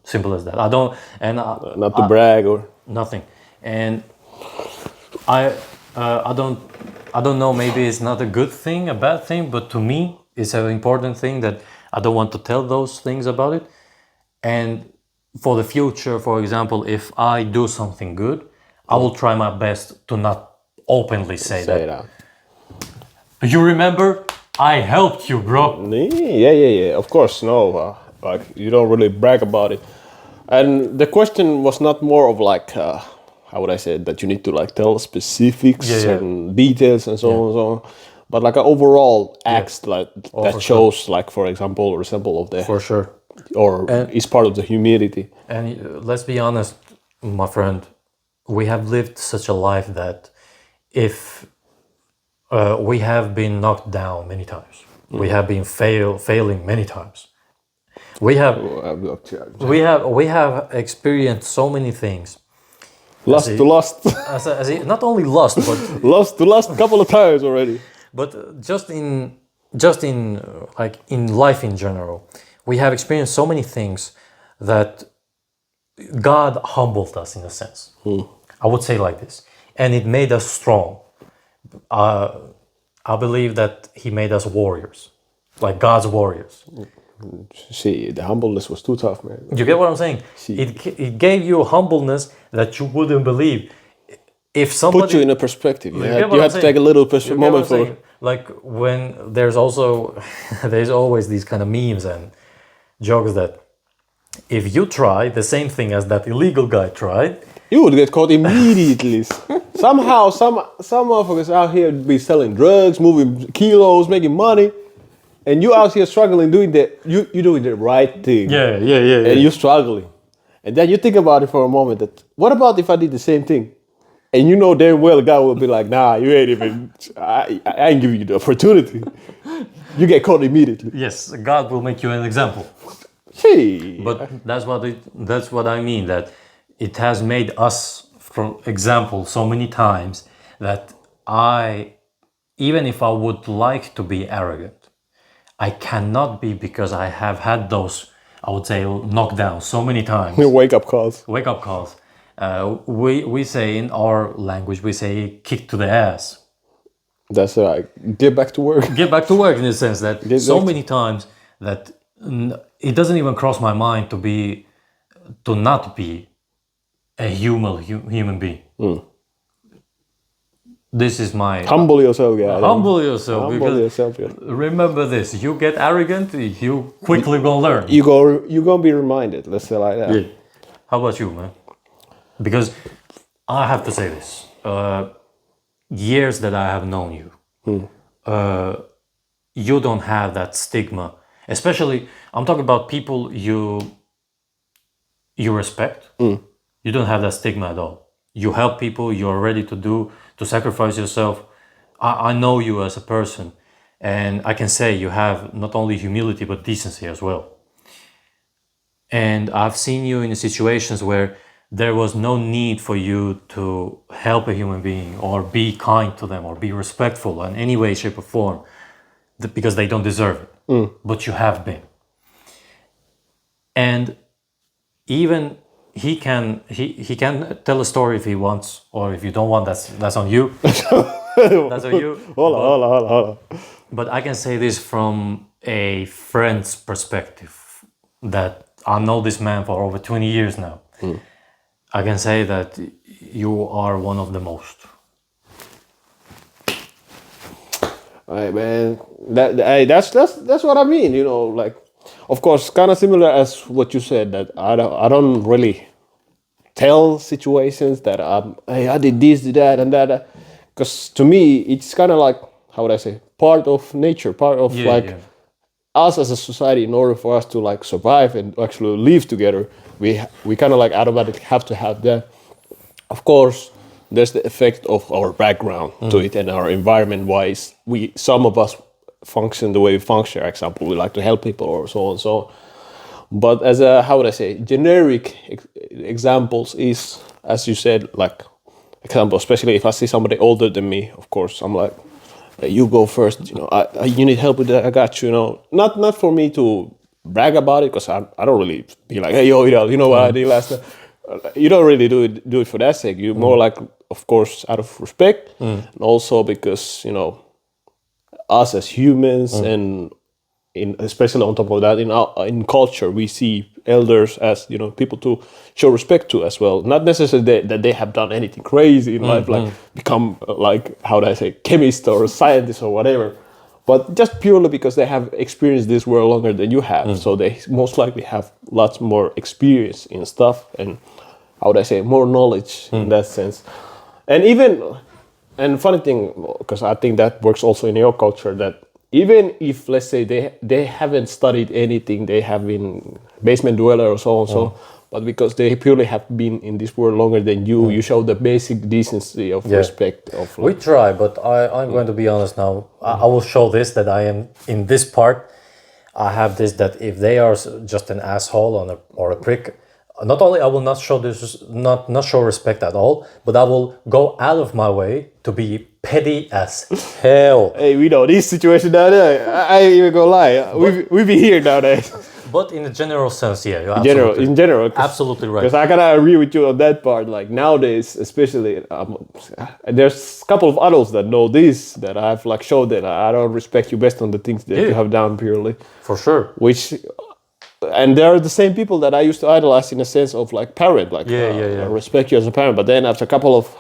Simple as that. I don't, and Not to brag or nothing. And I don't know. Maybe it's not a good thing, a bad thing, but to me, it's an important thing that I don't want to tell those things about it. And for the future, for example, if I do something good, I will try my best to not openly say that. You remember? I helped you, bro. Yeah. Of course, no. Like you don't really brag about it. And the question was not more of like, how would I say it, that you need to like tell specifics and details and so on and so on. But like an overall act like that shows, like for example, resemble of the for sure, or is part of the humility. And let's be honest, my friend, we have lived such a life that if we have been knocked down many times, we have been failing many times. We have experienced so many things, Lust to lust. Not only lust, but Lust to lust a couple of times already. but just in like in life in general, we have experienced so many things that God humbled us in a sense. I would say like this, and it made us strong. I believe that He made us warriors, like God's warriors. See, the humbleness was too tough, man. You get what I'm saying? It gave you a humbleness that you wouldn't believe. If somebody Put you in a perspective. You get had, what you I'm had to take a saying? little You get what moment I'm for. saying? Like when there's also there's always these kind of memes and jokes that if you try the same thing as that illegal guy tried, You would get caught immediately. Somehow, some motherfuckers out here be selling drugs, moving kilos, making money, and you out here struggling doing you doing the right thing. And you're struggling, and then you think about it for a moment. That what about if I did the same thing, and you know damn well God will be like, nah, you ain't even. I ain't giving you the opportunity. You get caught immediately. yes, God will make you an example. Hey, But that's what I mean, that it has made us for example so many times that even if I would like to be arrogant, I cannot be, because I have had those, I would say, knockdowns so many times. wake up calls. Wake up calls. We say in our language, we say kick to the ass. That's right. Get back to work. Get back to work, in the sense that Get so back to- many times that it doesn't even cross my mind to not be a human being. This is my Humble yourself, yeah. humble yourself, Humble because yourself, yeah. remember this: you get arrogant, you quickly gonna learn. You're gonna be reminded. Let's say like that. Yeah. How about you, man? Because I have to say this: years that I have known you, you don't have that stigma. Especially, I'm talking about people you respect. You don't have that stigma at all. You help people. You're ready to sacrifice yourself. I know you as a person, and I can say you have not only humility but decency as well. And I've seen you in situations where there was no need for you to help a human being or be kind to them or be respectful in any way, shape, or form, because they don't deserve it. But you have been. And even he can tell a story if he wants, or if you don't want, that's on you. That's on you. Hold on. But I can say this from a friend's perspective, that I know this man for over 20 years now. I can say that you are one of the most. Alright, man. That's what I mean. You know, like, of course, kind of similar as what you said. That I don't really tell situations that hey, I did this, did that, and that. Because to me, it's kind of like, how would I say, part of nature, part of us as a society. In order for us to like survive and actually live together, we kind of like automatically have to have that. Of course, there's the effect of our background to it and our environment wise. Some of us function the way we function. For example, we like to help people or so on and so on. But as a, how would I say, generic examples is, as you said, like example, especially if I see somebody older than me, of course, I'm like, hey, you go first. You know, you need help with that. I got you. You know, not for me to brag about it, because I don't really be like, hey, yo, you know what I did last time. You don't really do it for that sake. You more like, of course, out of respect, and also because, you know, us as humans, and especially on top of that, in culture, we see elders as, you know, people to show respect to as well. Not necessarily that they have done anything crazy in life, like become like, how do I say, chemist or scientist or whatever, but just purely because they have experienced this world longer than you have. So they most likely have lots more experience in stuff, and how would I say, more knowledge in that sense. And funny thing, because I think that works also in your culture, that even if, let's say, they haven't studied anything, they have been basement dweller or so and so, but because they purely have been in this world longer than you, you show the basic decency of respect. We try, but I'm going to be honest now. I will show this, that I am in this part. I have this, that if they are just an asshole or a prick, not only I will not show this, not show respect at all, but I will go out of my way to be petty as hell. Hey, we know these situations nowadays. I ain't even gonna lie. We be here nowadays. But in a general sense, yeah, you're absolutely, In general, absolutely right. Because I gotta agree with you on that part. Like nowadays, especially, there's a couple of adults that know this that I've like showed that I don't respect you based on the things that you have done purely. For sure. And they're the same people that I used to idolize in a sense of like parent, like I respect you as a parent. But then after a couple of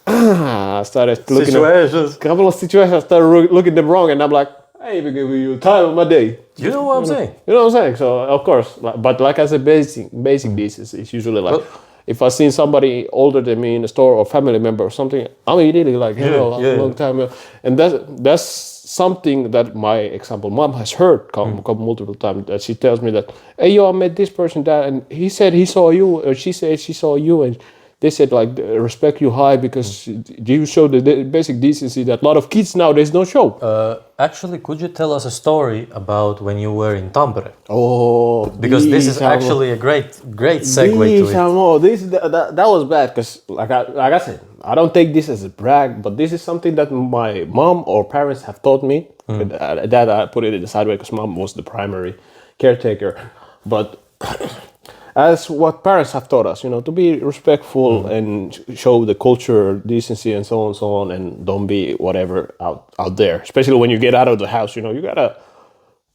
I started looking situations, a couple of situations, I started looking them wrong, and I'm like, I ain't even giving you time of my day. You know what I'm saying? You know what I'm saying? So of course, but like I said, basic decency is usually like, if I seen somebody older than me in the store or family member or something, I'm immediately like, long time. And that's something that my example mom has heard come multiple times. That she tells me that, hey, yo, I met this person that, and he said he saw you, or she said she saw you, and they said like respect you high because you show the basic decency that a lot of kids nowadays don't show. Actually, could you tell us a story about when you were in Tampere? Oh, because this is actually a great segue to it. That was bad because like I said, I don't take this as a brag, but this is something that my mom or parents have taught me. That I put it in the sideway because mom was the primary caretaker, but. As what parents have taught us, to be respectful and show the culture, decency, and so on, and don't be whatever out there. Especially when you get out of the house, you gotta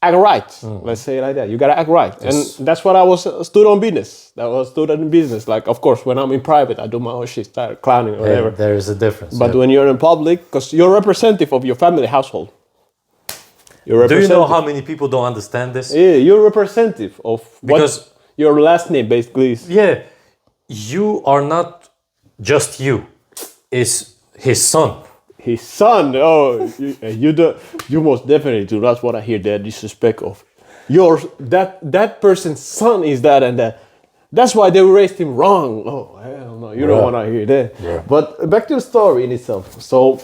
act right. Let's say it like that. You gotta act right, yes. And that's what I was stood on business. That was stood on business. Like, of course, when I'm in private, I do my own shit, start clowning or whatever. There is a difference. But when you're in public, because you're representative of your family household. Do you know how many people don't understand this? Yeah, you're representative of because. Your last name, basically. Yeah, you are not just you. Is his son. His son? Oh, you most definitely do not want to hear that disrespect of that person's son is that and that. That's why they raised him wrong. Oh, hell no, you don't want to hear that. Yeah. But back to the story in itself. So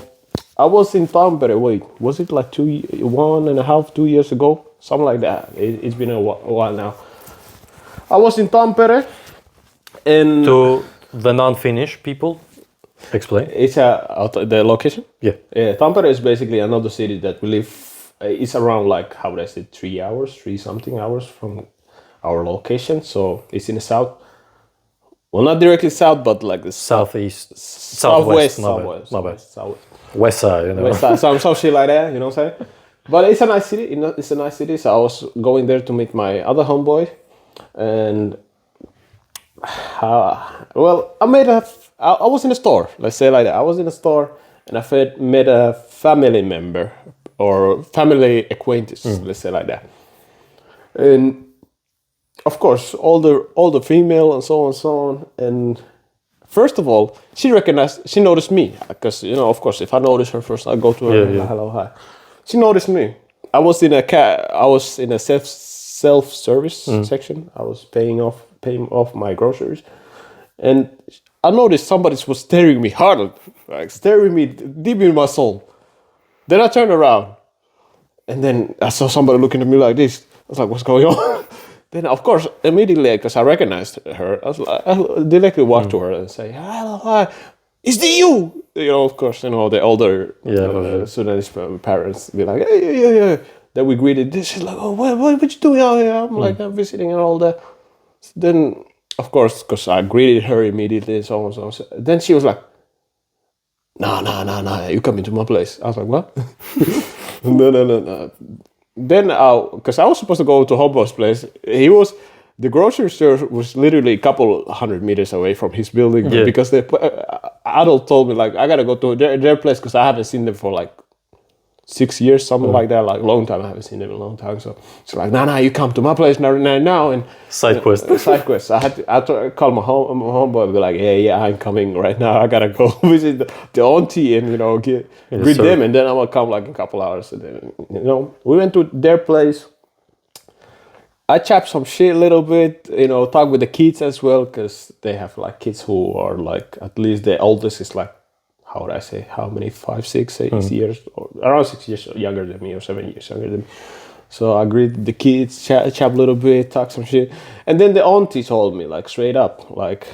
I was in Tampere. Wait, was it like 2 years ago? Something like that. It's been a while now. I was in Tampere, and to the non-Finnish people, explain. It's the location. Yeah. Tampere is basically another city that we live. It's around like how would I say 3 something hours from our location. So it's in the south. Well, not directly south, but like the southeast, southwest. West side, some shit like that. You know what I'm saying? But it's a nice city. It's a nice city. So I was going there to meet my other homeboy. And I was in a store. Let's say like that. I was in a store and I met a family member or family acquaintance. Let's say like that. And of course, all the female and so on. And first of all, she noticed me because of course, if I notice her first, I go to her. Hello, hi. She noticed me. I was in a self-service section. I was paying off my groceries, and I noticed somebody was staring me hard, like staring me deep in my soul. Then I turned around, and then I saw somebody looking at me like this. I was like, "What's going on?" Then, of course, immediately, because I recognized her, I directly walked to her and say, "Hello, hi, is it you?" Of course, the older Sudanese parents be like, "Yeah." That we greeted. She's like, "Oh, what you doing out here?" I'm like, "I'm visiting and all that." Then, of course, because I greeted her immediately and so on. Then she was like, "No, you come into my place." I was like, "What?" No. Then, because I was supposed to go to Homebo's place, the grocery store was literally a couple 100 meters away from his building because the adult told me like I gotta go to their place because I haven't seen them for like 6 years, something like that, like a long time. I haven't seen them in a long time. So she's like, "No, you come to my place now, and side quest. Side quest." So I had to call my homeboy and be like, "Yeah, I'm coming right now. I gotta go visit the auntie and greet them, and then I'm gonna come like in a couple hours." And then we went to their place. I chopped some shit a little bit, talk with the kids as well because they have like kids who are like at least the oldest is like. How would I say? How many? 5, 6, 8 years, or around 6 years younger than me, or 7 years younger than me. So I greeted the kids, chat a little bit, talk some shit. And then the auntie told me, like, straight up, like,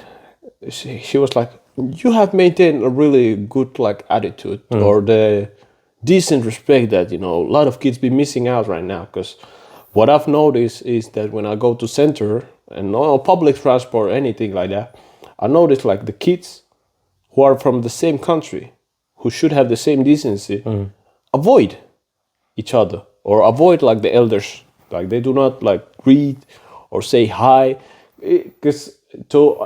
she was like, you have maintained a really good, like, attitude or the decent respect that, you know, a lot of kids be missing out right now. Because what I've noticed is that when I go to center and no public transport or anything like that, I notice, like, the kids who are from the same country, who should have the same decency, avoid each other or avoid, like, the elders. Like, they do not, like, greet or say hi. Because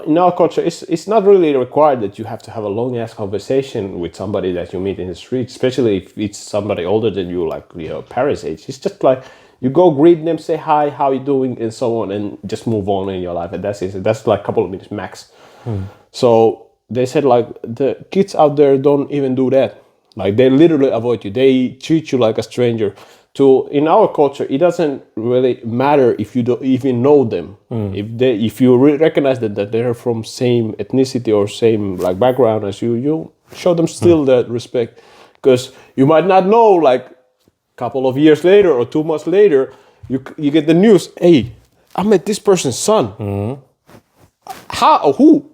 in our culture, it's not really required that you have to have a long ass conversation with somebody that you meet in the street, especially if it's somebody older than you, like, you know, parents' age. It's just like you go greet them, say hi, how you doing, and so on, and just move on in your life. And that's it. That's like a couple of minutes max. So they said, like, the kids out there don't even do that. Like, they literally avoid you. They treat you like a stranger. In our culture, it doesn't really matter if you don't even know them. If you recognize that they're from same ethnicity or same, like, background as you show them still that respect. Because you might not know, like, a couple of years later or 2 months later, you get the news, hey, I met this person's son. How? Who?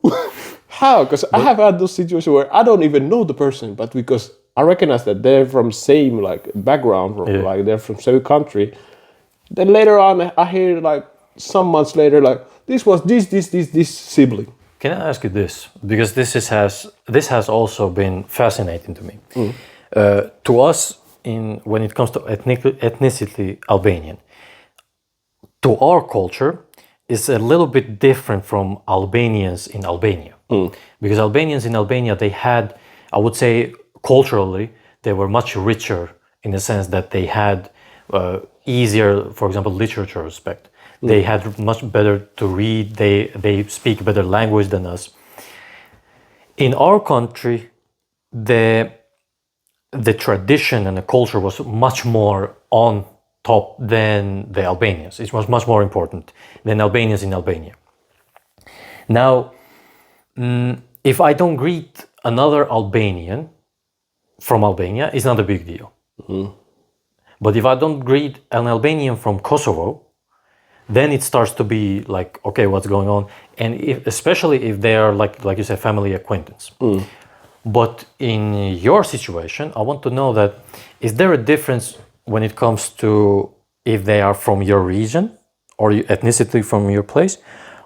How? Because I have had those situations where I don't even know the person, but because I recognize that they're from same, like, background, like, they're from same country. Then later on, I hear, like, some months later, like, this was this sibling. Can I ask you this? Because this has also been fascinating to me. To us, when it comes to ethnicity Albanian, to our culture, is a little bit different from Albanians in Albania. Because Albanians in Albania, they had, I would say, culturally, they were much richer in the sense that they had easier, for example, literature respect. They had much better to read. They speak better language than us. In our country, the tradition and the culture was much more on top than the Albanians. It was much more important than Albanians in Albania. Now, if I don't greet another Albanian from Albania, it's not a big deal. But if I don't greet an Albanian from Kosovo, then it starts to be like, okay, what's going on? And especially if they are, like you said, family acquaintance. But in your situation, I want to know that, is there a difference when it comes to if they are from your region or ethnicity from your place,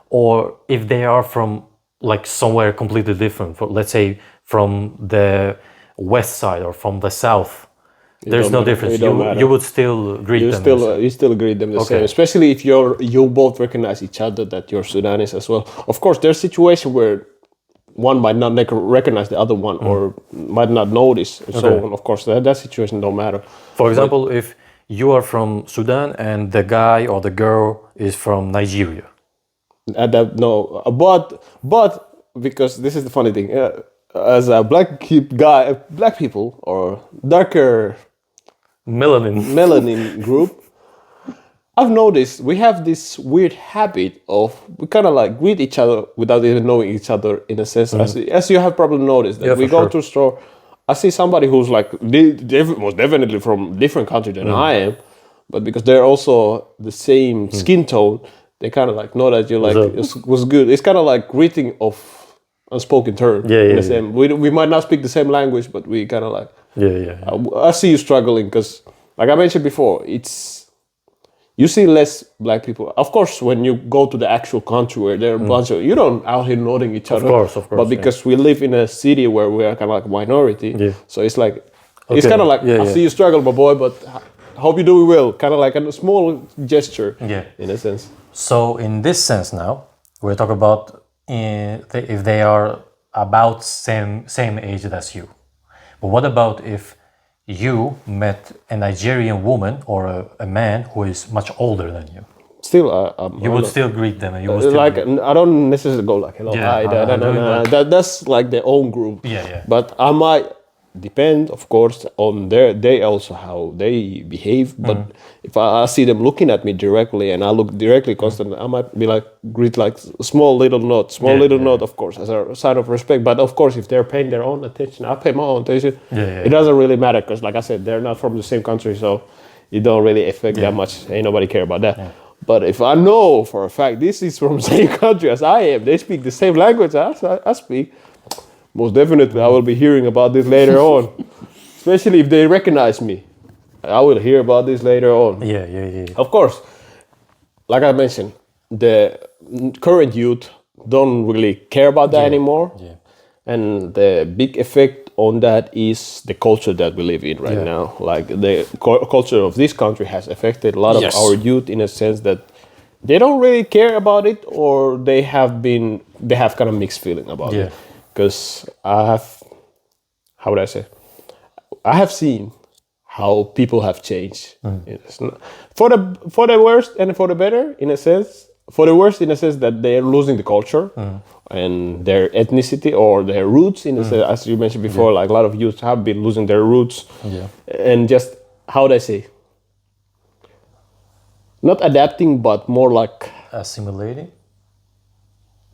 or if they are from, like, somewhere completely different, let's say from the west side or from the south? There's no difference. You would still greet them. You still greet them the same, especially if you both recognize each other that you're Sudanese as well. Of course, there's situations where one might not recognize the other one or might not notice. So, of course, that situation don't matter. For example, if you are from Sudan and the guy or the girl is from Nigeria. But because this is the funny thing, as a black people or darker melanin group, I've noticed we have this weird habit of we kind of like greet each other without even knowing each other in a sense. As you have probably noticed that we go to a store, I see somebody who's like most definitely from a different country than I am, but because they're also the same skin tone, they kind of like know that you're like was good. It's kind of like greeting of unspoken term. We might not speak the same language, but we kind of like I see you struggling because, like I mentioned before, you see less black people. Of course, when you go to the actual country where there are a bunch of, you don't out here noting each other. Of course. But because we live in a city where we are kind of like minority, so it's like, it's kind of like, I see you struggle, my boy, but I hope you do well. Kind of like a small gesture, in a sense. So in this sense now, we're talking about if they are about same age as you. But what about if you met a Nigerian woman or a man who is much older than you? Still, you would still greet them, and you would still like I don't necessarily go like hello, hi, that's like their own group. But I might depend, of course, on they also how they behave. But if I see them looking at me directly and I look directly constantly, I might be like greet like small little nod, of course, as a sign of respect. But of course, if they're paying their own attention, I pay my own attention. It doesn't really matter because, like I said, they're not from the same country, so it don't really affect that much. Ain't nobody care about that. But if I know for a fact this is from the same country as I am, they speak the same language as I speak, most definitely I will be hearing about this later on. Especially if they recognize me. I will hear about this later on. Yeah. Of course, like I mentioned, the current youth don't really care about that anymore. Yeah. And the big effect on that is the culture that we live in right now. Like the culture of this country has affected a lot of our youth in a sense that they don't really care about it, or they have kind of mixed feeling about it. Because how would I say? I have seen how people have changed. It's not, for the worst and for the better, in a sense. For the worst, in a sense that they're losing the culture and their ethnicity or their roots. In a sense, as you mentioned before, like a lot of youth have been losing their roots, and just how would I say? Not adapting, but more like assimilating.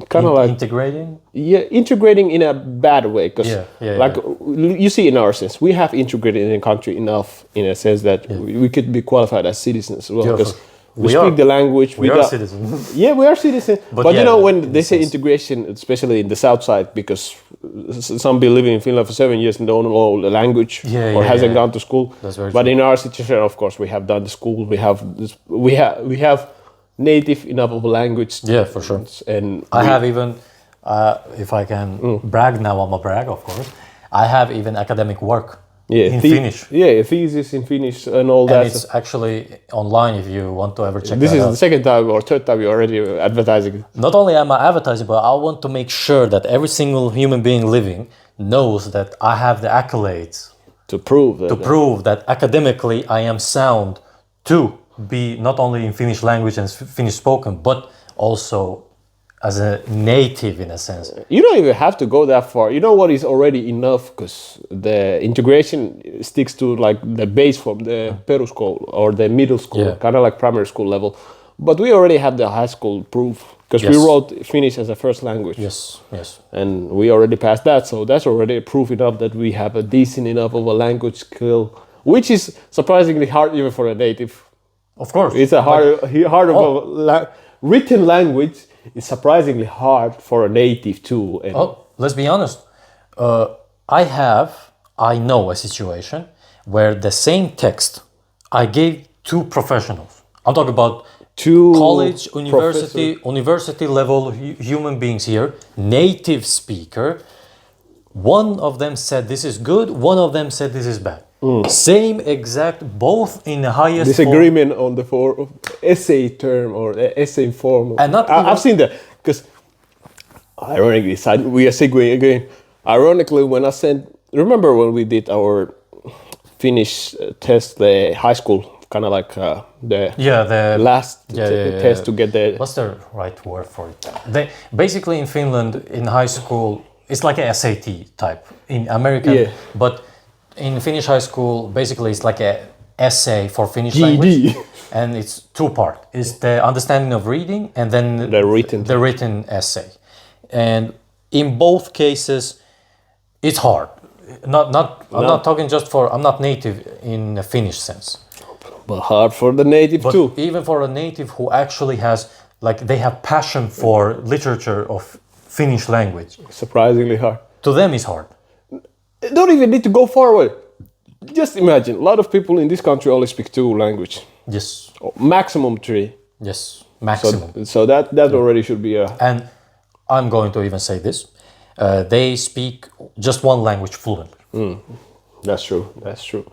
Kind of like integrating. Yeah, integrating in a bad way, because you see in our sense, we have integrated in the country enough in a sense that we could be qualified as citizens as well, because we speak the language. We are citizens. Yeah, we are citizens. But you know, when they say integration, especially in the south side, because some be living in Finland for 7 years and don't know the language or hasn't gone to school. That's very but true. in our situation, of course, we have done the school. We have native enough of a language. Yeah, for sure. And I have even, if I can brag now, I'm a brag, of course. I have even academic work in Finnish. Yeah, a thesis in Finnish and all that. And it's actually online if you want to ever check this that is out. the second time or third time you're already advertising. Not only am I advertising, but I want to make sure that every single human being living knows that I have the accolades to prove that academically I am sound to be not only in Finnish language and Finnish spoken, but also as a native in a sense. You don't even have to go that far. You know what is already enough, because the integration sticks to like the base from the peruskoulu or the middle school, kind of like primary school level. But we already have the high school proof, because we wrote Finnish as a first language. Yes. And we already passed that, so that's already proof enough that we have a decent enough of a language skill, which is surprisingly hard even for a native. Of course. It's a hard of a written language. It's surprisingly hard for a native too. And let's be honest. I know a situation where the same text I gave two professionals. I'm talking about two college, university level human beings here, native speaker. One of them said this is good, one of them said this is bad. Same exact, both in the highest disagreement on the essay term or essay form. And I've seen that, because ironically, we are segueing again. Ironically, when I remember when we did our Finnish test, the high school, kind of like the last test to get the... What's the right word for it? Basically in Finland, in high school, it's like an SAT type. In American, but in Finnish high school, basically it's like an essay for Finnish language, and it's two-part. It's the understanding of reading and then the written essay. And in both cases, it's hard. I'm not talking just for, I'm not native in a Finnish sense. But hard for the native too. Even for a native who actually has, like, they have passion for literature of Finnish language. Surprisingly hard. To them it's hard. Don't even need to go forward. Just imagine, a lot of people in this country only speak two languages. Yes. Maximum three. Yes, maximum. So that already should be a... And I'm going to even say this. They speak just one language fluently. That's true.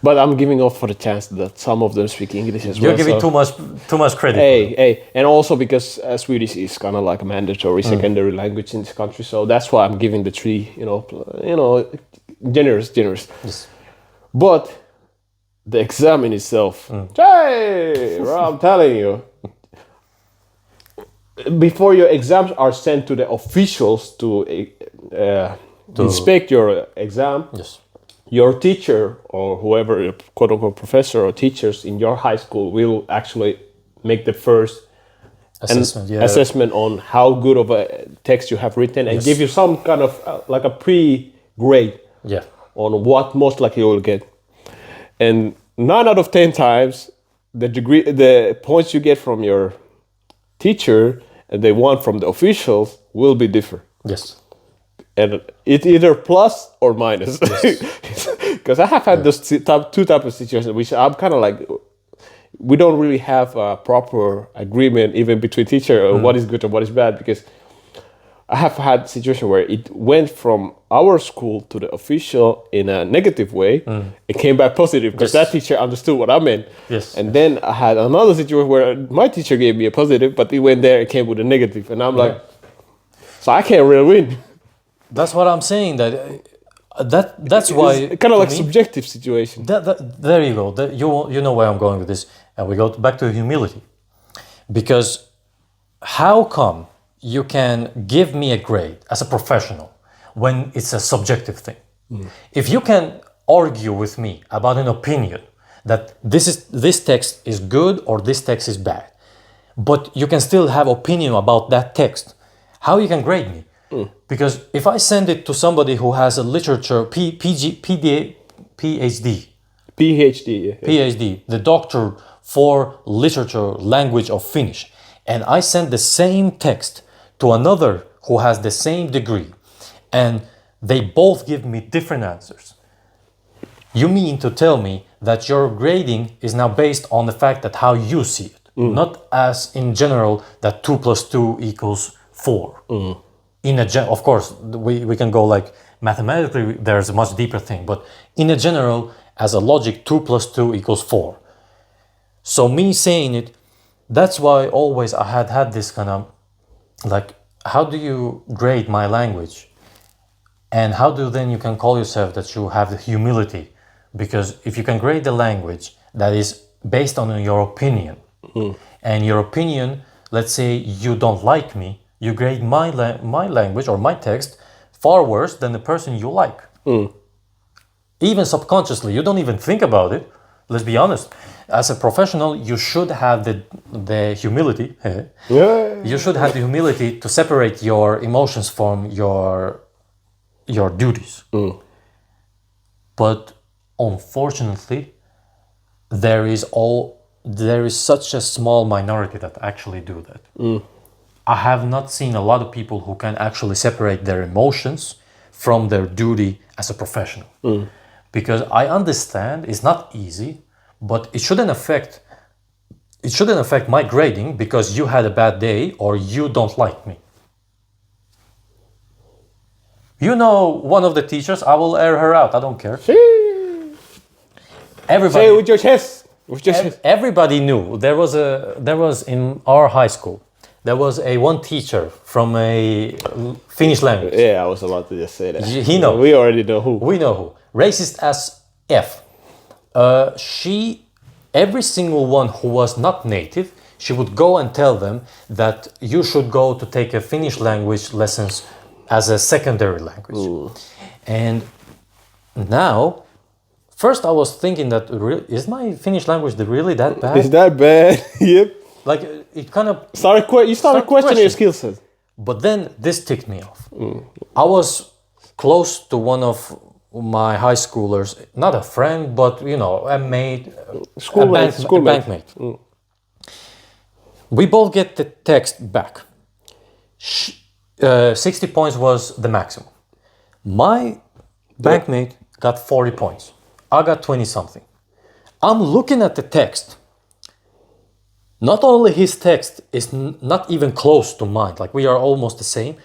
But I'm giving off for the chance that some of them speak English as well. You're giving too much credit. Hey, and also because Swedish is kind of like a mandatory secondary language in this country, so that's why I'm giving the three. Generous. Yes. But the exam in itself, hey, I'm telling you, before your exams are sent to the officials to inspect your exam. Yes. Your teacher or whoever, quote unquote, professor or teachers in your high school will actually make the first assessment on how good of a text you have written and give you some kind of like a pre-grade on what most likely you will get. And 9 out of 10 times, the points you get from your teacher and they want from the officials will be different. Yes. And it's either plus or minus. Because I have had those two types of situations, which I'm kind of like, we don't really have a proper agreement even between teacher or what is good and what is bad, because I have had situations where it went from our school to the official in a negative way. It came back positive because that teacher understood what I meant. Yes. And then I had another situation where my teacher gave me a positive, but it went there, it came with a negative. And I'm like, so I can't really win. That's what I'm saying. That's why it's kind of like subjective situation. There you go. You know where I'm going with this, and we go back to humility, because how come you can give me a grade as a professional when it's a subjective thing? If you can argue with me about an opinion that this text is good or this text is bad, but you can still have opinion about that text, how you can grade me? Because if I send it to somebody who has a literature PhD, the doctor for literature language of Finnish, and I send the same text to another who has the same degree, and they both give me different answers, you mean to tell me that your grading is now based on the fact that how you see it, not as in general that 2 + 2 = 4. Of course, we can go like mathematically, there's a much deeper thing, but in a general, as a logic, 2 + 2 = 4. So me saying it, that's why always I had this kind of like, how do you grade my language? And how do then you can call yourself that you have the humility? Because if you can grade the language that is based on your opinion, and your opinion, let's say you don't like me, you grade my language or my text far worse than the person you like. Even subconsciously, you don't even think about it. Let's be honest. As a professional, you should have the humility. You should have the humility to separate your emotions from your duties. But unfortunately, there is such a small minority that actually do that. I have not seen a lot of people who can actually separate their emotions from their duty as a professional. Because I understand it's not easy, but it shouldn't affect my grading because you had a bad day or you don't like me. You know, one of the teachers, I will air her out, I don't care. Everybody, say it with your chest. With your chest. Everybody knew there was in our high school, there was one teacher from a Finnish language. Yeah, I was about to just say that. He knows. We already know who. We know who. Racist as F. Every single one who was not native, she would go and tell them that you should go to take a Finnish language lessons as a secondary language. And now, first I was thinking that, is my Finnish language really that bad? Is that bad? Yep. Like, it kind of... You started questioning your skill set. But then this ticked me off. I was close to one of my high schoolers, not a friend, but a mate, bankmate. We both get the text back. 60 points was the maximum. My bankmate got 40 points. I got 20 something. I'm looking at the text. Not only his text is not even close to mine, like we are almost the same,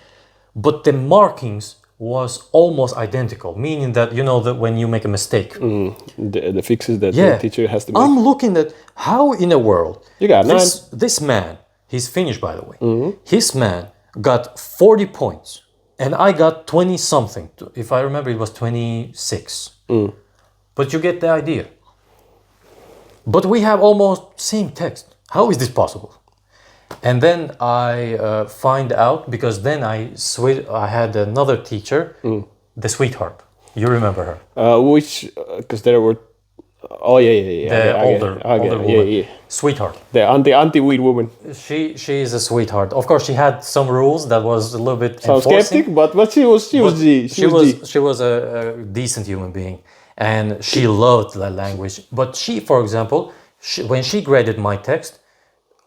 but the markings was almost identical, meaning that that when you make a mistake, the fixes that the teacher has to make. I'm looking at how in the world you got this man, he's Finnish by the way, his man got 40 points and I got 20 something. If I remember, it was 26. But you get the idea. But we have almost same text. How is this possible? And then I find out, because then I had another teacher, the sweetheart. You remember her? Because there were... Oh, yeah. The older woman. Yeah. Sweetheart. The anti-weed woman. She is a sweetheart. Of course, she had some rules that was a little bit enforcing. Skeptic, but she was she was a decent human being. and she loved that language. But she, for example, when she graded my text,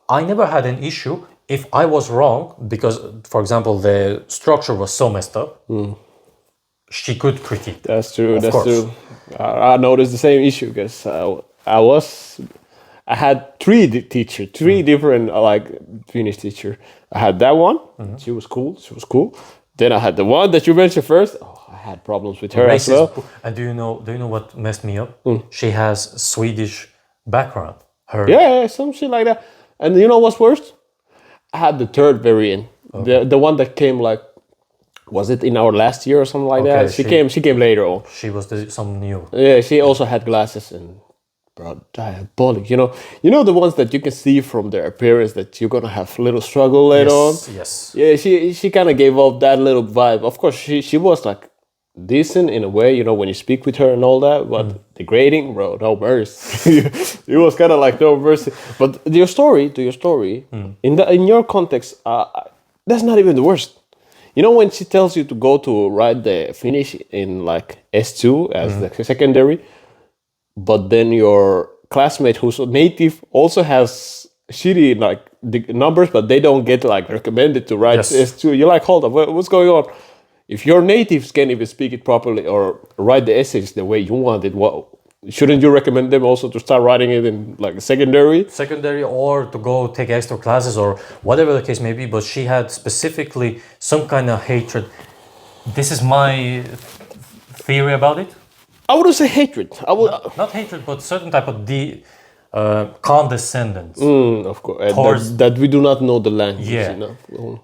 I never had an issue if I was wrong because, for example, the structure was so messed up. She could critique. That's true. Of That's course. true. I noticed the same issue because I had three different like Finnish teacher. I had that one. She was cool. She was cool. Then I had the one that you mentioned first. Oh, I had problems with her as well. And do you know what messed me up? She has Swedish background. Her Yeah, some shit like that. And you know what's worse? I had the third variant. The one that came like, was it in our last year or something like that? She came later on. She was some new. Yeah, she also had glasses and bro, diabolic. You know the ones that you can see from their appearance that you're gonna have a little struggle later on. Yes. Yeah, she kind of gave off that little vibe. Of course, she was like decent in a way, when you speak with her and all that. But the grading, bro, no mercy. It was kind of like no mercy. But to your story, in your context, that's not even the worst. You know when she tells you to go to write the Finnish in like S2 as the secondary, but then your classmate who's a native also has shitty like the numbers, but they don't get like recommended to write S2. You're like, hold up, what's going on? If your natives can't even speak it properly or write the essays the way you want it, shouldn't you recommend them also to start writing it in like secondary or to go take extra classes or whatever the case may be? But she had specifically some kind of hatred. This is my theory about it. I wouldn't say hatred. I would not hatred, but certain type of condescendence. Of course, that we do not know the language. Yeah.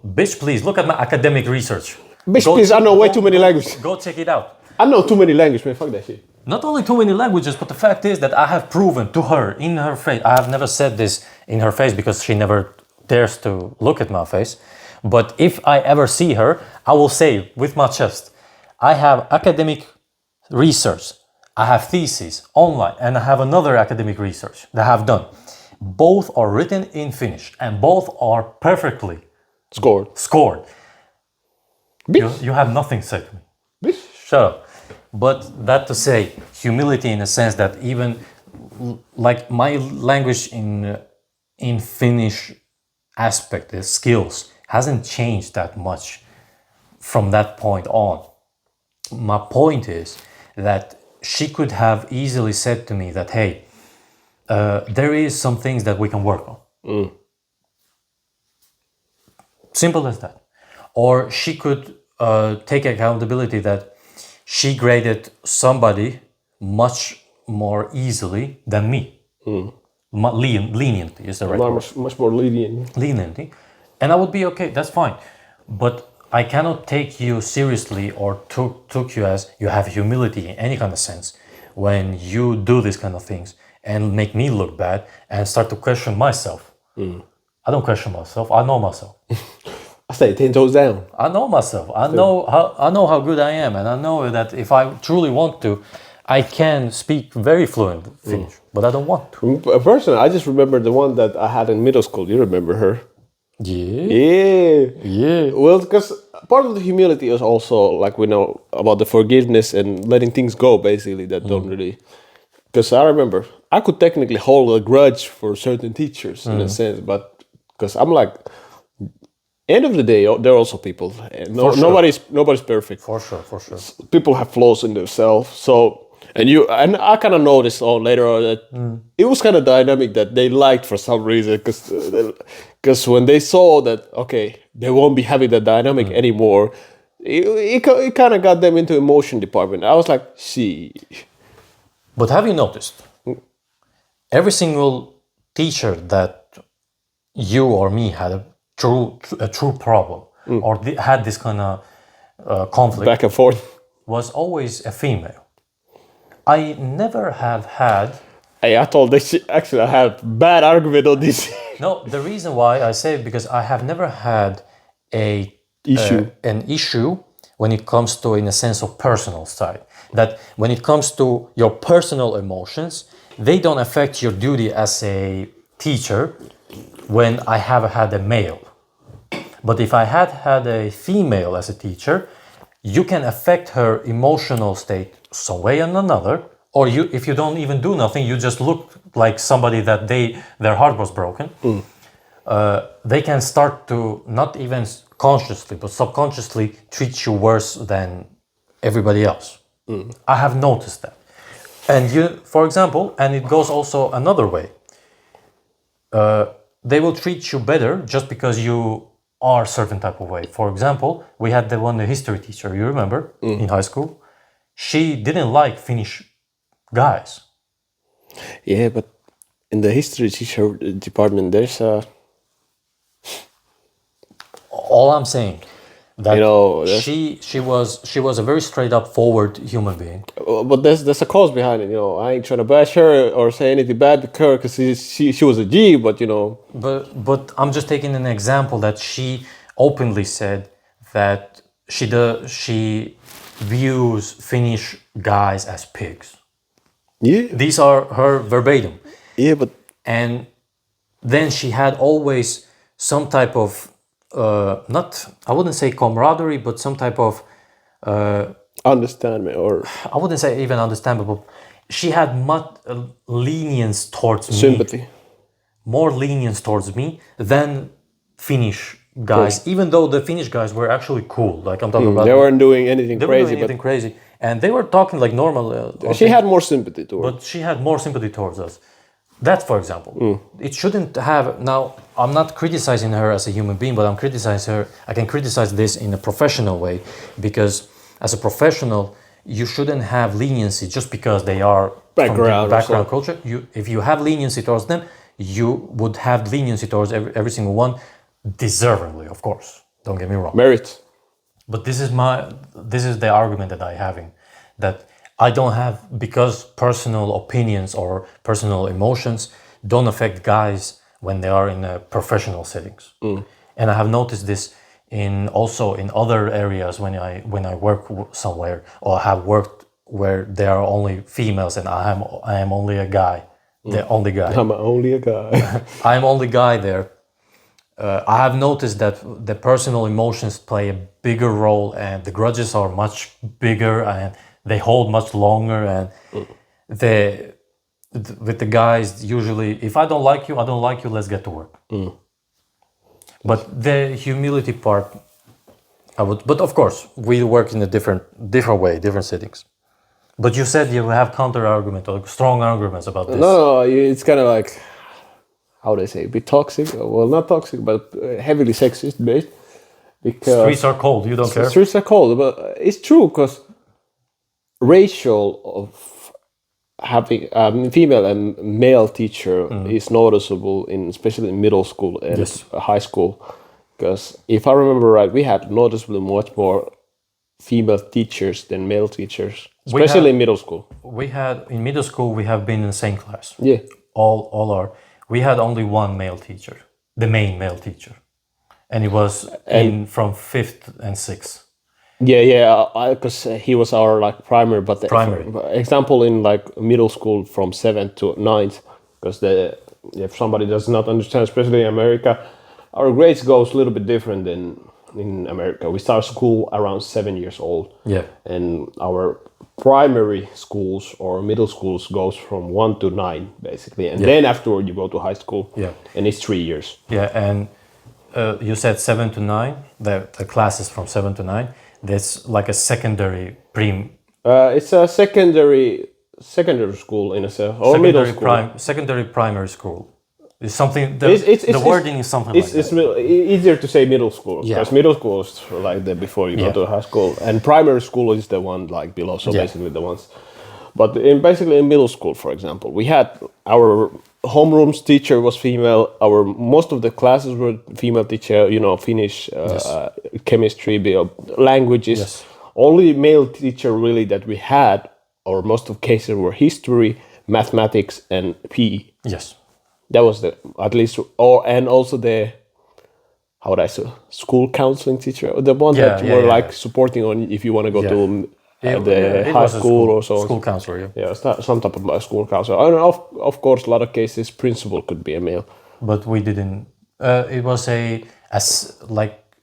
Bitch, please look at my academic research. Bitch, please, I know way too many languages. Go check it out. I know too many languages, man. Fuck that shit. Not only too many languages, but the fact is that I have proven to her in her face. I have never said this in her face because she never dares to look at my face. But if I ever see her, I will say with my chest, I have academic research, I have theses online, and I have another academic research that I have done. Both are written in Finnish and both are perfectly scored. You have nothing to say to me. Bitch. Shut up. But that to say, humility in a sense that even like my language in Finnish aspect, the skills, hasn't changed that much from that point on. My point is that she could have easily said to me that, hey, there is some things that we can work on. Simple as that. Or she could take accountability that she graded somebody much more easily than me. Lenient is the right word. Much more lenient. Leniently. And I would be okay, that's fine. But I cannot take you seriously or took you as you have humility in any kind of sense when you do these kind of things and make me look bad and start to question myself. I don't question myself, I know myself. I say 10 toes down. I know myself. I know how good I am, and I know that if I truly want to, I can speak very fluent Finnish, but I don't want to. Personally, I just remember the one that I had in middle school. You remember her? Yeah. Well, because part of the humility is also like we know about the forgiveness and letting things go, basically, that don't really. Because I remember I could technically hold a grudge for certain teachers in a sense, but because I'm like. End of the day, there are also people. Nobody's perfect. For sure. People have flaws in themselves. So, and I kind of noticed later on that it was kind of dynamic that they liked for some reason because when they saw that they won't be having that dynamic anymore, it kind of got them into emotion department. I was like, see. But have you noticed every single teacher that you or me had a true problem or had this kind of conflict back and forth was always a female. I never have had. Hey, I told this actually I had bad argument on this. No, the reason why I say it because I have never had an issue when it comes to in a sense of personal side. That when it comes to your personal emotions, they don't affect your duty as a teacher. When I have had a male. But if I had a female as a teacher, you can affect her emotional state some way or another, or if you don't even do nothing, you just look like somebody that their heart was broken. They can start to not even consciously but subconsciously treat you worse than everybody else. I have noticed that. And for example, and it goes also another way. They will treat you better just because you are a certain type of way. For example, we had the history teacher, you remember, in high school. She didn't like Finnish guys. Yeah, but in the history teacher department, there's a... All I'm saying, that she was a very straight up forward human being. But there's a cause behind it, I ain't trying to bash her or say anything bad to her because she was a G, but But I'm just taking an example that she openly said that she views Finnish guys as pigs. Yeah. These are her verbatim. Yeah, but... And then she had always some type of I wouldn't say camaraderie, but some type of understand me, or I wouldn't say even understandable. She had much lenience towards sympathy. More lenience towards me than Finnish guys, even though the Finnish guys were actually cool. Like I'm talking about, they weren't doing anything they crazy. Weren't doing anything crazy, and they were talking like normal. She had more sympathy towards. But she had more sympathy towards us. That, for example, it shouldn't have. Now, I'm not criticizing her as a human being, but I'm criticizing her. I can criticize this in a professional way, because as a professional, you shouldn't have leniency just because they are background culture. If you have leniency towards them, you would have leniency towards every single one, deservingly, of course. Don't get me wrong. Merit. But this is the argument that I'm having, that I don't have, because personal opinions or personal emotions don't affect guys when they are in professional settings. And I have noticed this also in other areas when I work somewhere, or have worked where there are only females and I am only a guy, the only guy. I'm only a guy. I'm only guy there. I have noticed that the personal emotions play a bigger role, and the grudges are much bigger, and they hold much longer. And with the guys, usually, if I don't like you, I don't like you, let's get to work. But the humility part, but of course, we work in a different way, different settings. But you said you have counter argument or strong arguments about this. No, it's kind of like, how do I say, a bit toxic. Well, not toxic, but heavily sexist based. Because streets are cold, you don't care? Streets are cold, but it's true, because ratio of having a female and male teacher is noticeable, especially in middle school and high school. Because if I remember right, we had noticeably much more female teachers than male teachers, especially in middle school. In middle school, we have been in the same class. Yeah. All are. We had only one male teacher, the main male teacher. And it was from 5th and 6th. Yeah, because he was our primary, but primary example in middle school from 7th to 9th, because if somebody does not understand, especially in America, our grades goes a little bit different than in America. We start school around 7 years old. Yeah. And our primary schools or middle schools goes from 1 to 9 basically, and then afterward you go to high school. Yeah. And it's 3 years. Yeah, and you said 7 to 9. The classes from 7 to 9. That's like a secondary it's a secondary school in a sense, or middle school. Secondary primary school. It's something. The wording is something like that. It's easier to say middle school, because middle school is like the before you go to high school, and primary school is the one below. So basically the ones. But basically in middle school, for example, we had our homeroom's teacher was female. Most of the classes were female teacher. Finnish, chemistry, languages. Yes. Only male teacher really that we had, or most of cases, were history, mathematics, and PE. Yes. That was and also the, how would I say, school counseling teacher, the one that were supporting on if you want to go to the high school or so. School counselor, some type of school counselor. And of course, a lot of cases, principal could be a male. But we didn't. It was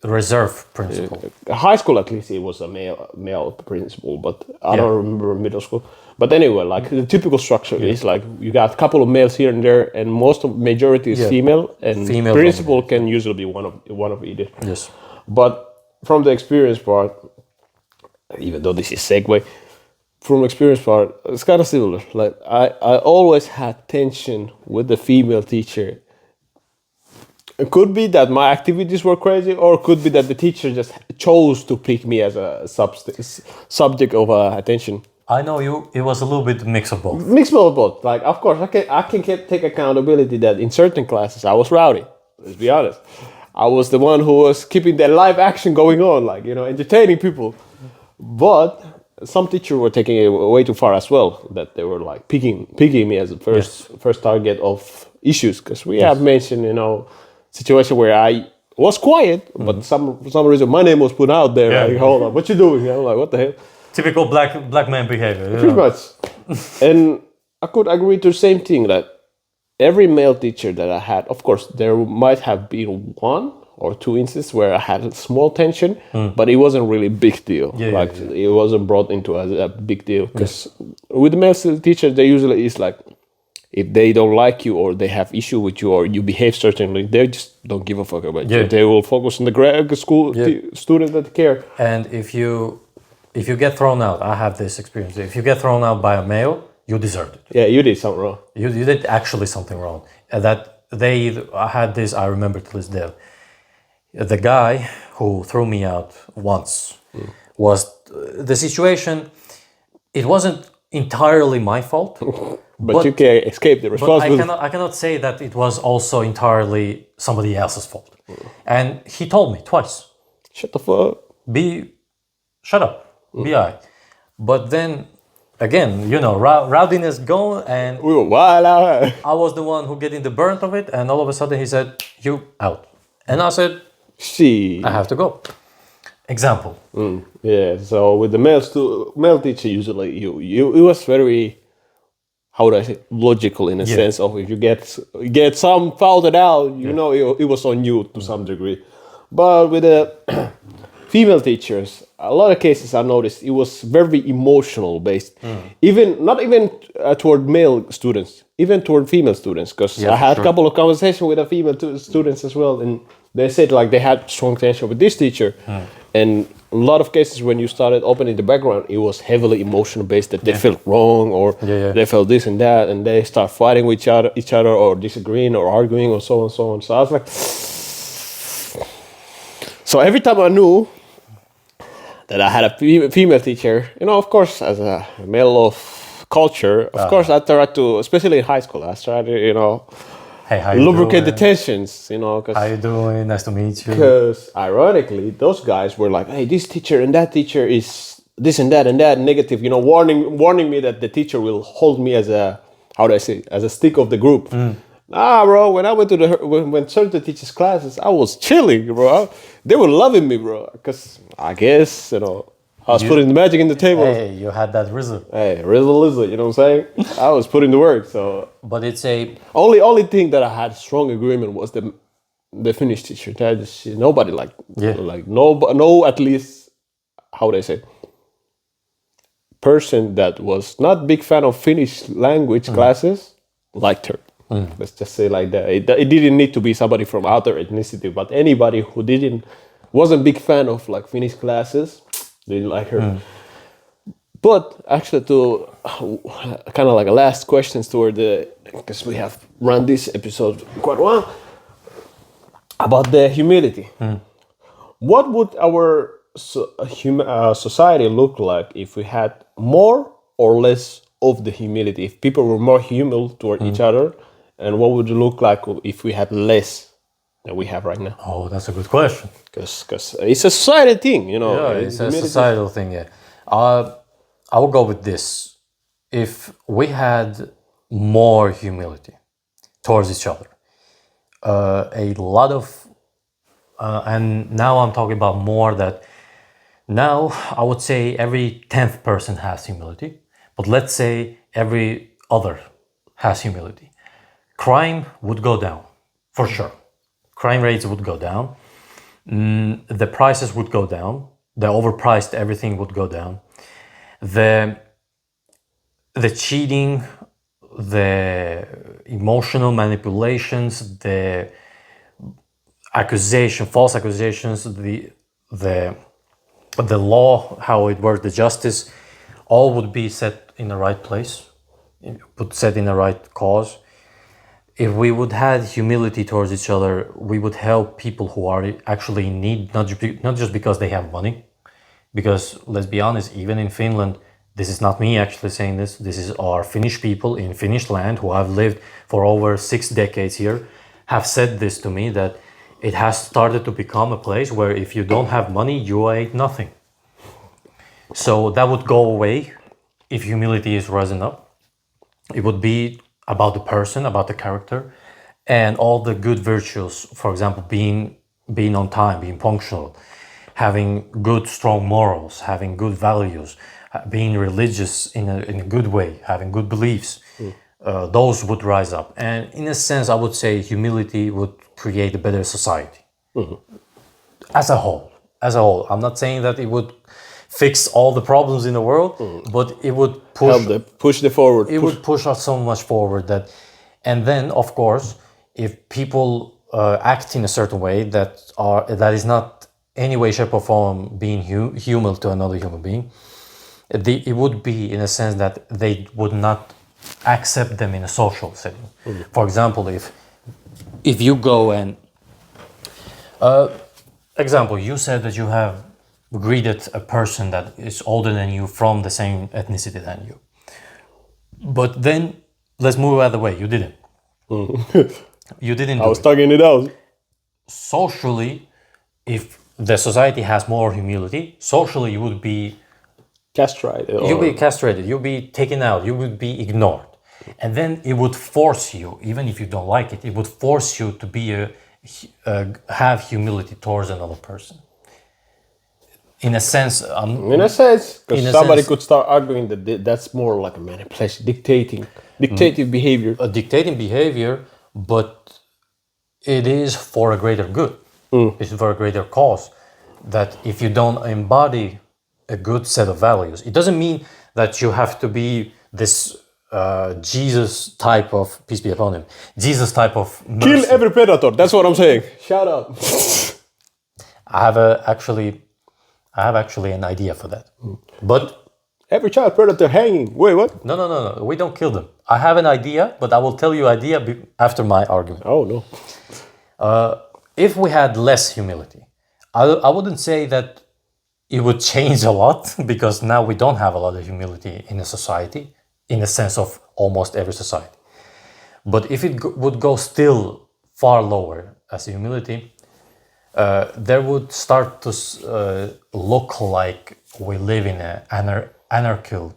reserve principal. High school, at least, it was a male principal, but I don't remember middle school. But anyway, like the typical structure is like you got a couple of males here and there, and majority is female, and Female principal dominated, can usually be one of either. Yes. But from the experience part, even though this is segue, from experience part, it's kind of similar. Like I always had tension with the female teacher. It could be that my activities were crazy, or it could be that the teacher just chose to pick me as a subject of attention. I know you. It was a little bit mix of both. Mixed of both. Like, of course, I can take accountability that in certain classes I was rowdy. Let's be honest. I was the one who was keeping that live action going on, like, entertaining people. But some teachers were taking it way too far as well. That they were like picking me as the first target of issues, because we have mentioned, situation where I was quiet, but for some reason my name was put out there. Yeah. Like, hold on, what you doing? I'm like, what the hell? Typical black man behavior. Pretty much. And I could agree to the same thing, that every male teacher that I had, of course, there might have been one or two instances where I had a small tension, but it wasn't really big deal. It wasn't brought into a big deal. Because with the male teachers, they usually is like, if they don't like you or they have issue with you or you behave certainly, they just don't give a fuck about you. They will focus on the school student that care. And if you get thrown out, I have this experience. If you get thrown out by a male, you deserved it. Yeah, you did something wrong. You did actually something wrong. I had this. I remember to this day. The guy who threw me out once was the situation. It wasn't entirely my fault. But you can escape the responsibility. But I cannot say that it was also entirely somebody else's fault. And he told me twice. Shut the fuck. Shut up. Bi. But then again, rowdiness gone, and We were wild out. I was the one who getting the burnt of it, and all of a sudden he said, "You out." And I said, See. I have to go. Example. Yeah, so with the male teacher, usually it was very, how would I say, logical in a sense of if you get some fouled it out, it was on you to some degree. But with the female teachers, a lot of cases I noticed it was very emotional based, not even toward male students, even toward female students. Because I had a couple of conversations with a female students as well, and they said like they had strong tension with this teacher, and a lot of cases when you started opening the background, it was heavily emotional based, that they felt wrong or they felt this and that, and they start fighting with each other or disagreeing or arguing or so on and so on. So I was like, so every time I knew that I had a female teacher, of course, as a male of culture, of course, I tried to, especially in high school, I tried to, hey, how you lubricate doing? the tensions, How you doing? Nice to meet you. Because ironically, those guys were like, hey, this teacher and that teacher is this and that negative, warning me that the teacher will hold me as a, how do I say, as a stick of the group. Nah, bro, when I went to when certain teachers' classes, I was chilling, bro. They were loving me, bro. Because I guess, I was putting the magic in the table. Hey, you had that rhythm. Hey, rizzle, you know what I'm saying? I was putting the work, so. But it's a... Only thing that I had strong agreement was the Finnish teacher. Nobody like no at least, how would I say, person that was not big fan of Finnish language classes liked her. Let's just say like that. It didn't need to be somebody from other ethnicity, but anybody who wasn't big fan of like Finnish classes, didn't like her. But actually, to kind of like a last questions toward because we have run this episode quite a while, about the humility. What would our society look like if we had more or less of the humility? If people were more humble toward each other, and what would it look like if we had less than we have right now? Oh, that's a good question. Because it's a society thing, Yeah, it's a societal thing, yeah. I will go with this. If we had more humility towards each other, a lot of, and now I'm talking about more that now I would say every 10th person has humility, but let's say every other has humility. Crime would go down, for sure. Crime rates would go down. The prices would go down. The overpriced everything would go down. the cheating, the emotional manipulations, the false accusations, the law, how it works, the justice, all would be set in the right place, set in the right cause. If we would have humility towards each other, we would help people who are actually in need, not just because they have money. Because let's be honest, even in Finland, this is not me actually saying this, this is our Finnish people in Finnish land who have lived for over 6 decades here, have said this to me, that it has started to become a place where if you don't have money, you ain't nothing. So that would go away if humility is rising up. It would be about the person, about the character, and all the good virtues. For example, being on time, being punctual, having good, strong morals, having good values, being religious in a good way, having good beliefs. Those would rise up. And in a sense, I would say humility would create a better society. As a whole. As a whole. I'm not saying that it would fix all the problems in the world, but it would push the forward. It would push us so much forward that, and then of course, if people act in a certain way that is not any way, shape, or form being human to another human being, it would be in a sense that they would not accept them in a social setting. For example, if you go and example, you said that you have greeted a person that is older than you from the same ethnicity than you. But then, let's move out of the way. You didn't. You didn't do I was talking it out. Socially, if the society has more humility, socially you would be castrated. You'll be castrated. You'll be taken out. You would be ignored. And then it would force you, even if you don't like it, it would force you to be have humility towards another person. In a sense, because somebody could start arguing that that's more like a manipulation, dictative behavior. A dictating behavior, but it is for a greater good. It's for a greater cause. That if you don't embody a good set of values, it doesn't mean that you have to be this Jesus type of, peace be upon him, Jesus type of mercy. Kill every predator. That's what I'm saying. Shout out. I have actually an idea for that. But every child predator hanging. Wait, what? No. We don't kill them. I have an idea, but I will tell you idea after my argument. Oh, no. If we had less humility, I wouldn't say that it would change a lot, because now we don't have a lot of humility in a society, in a sense of almost every society. But if it would go still far lower as a humility, there would start to look like we live in an anarchist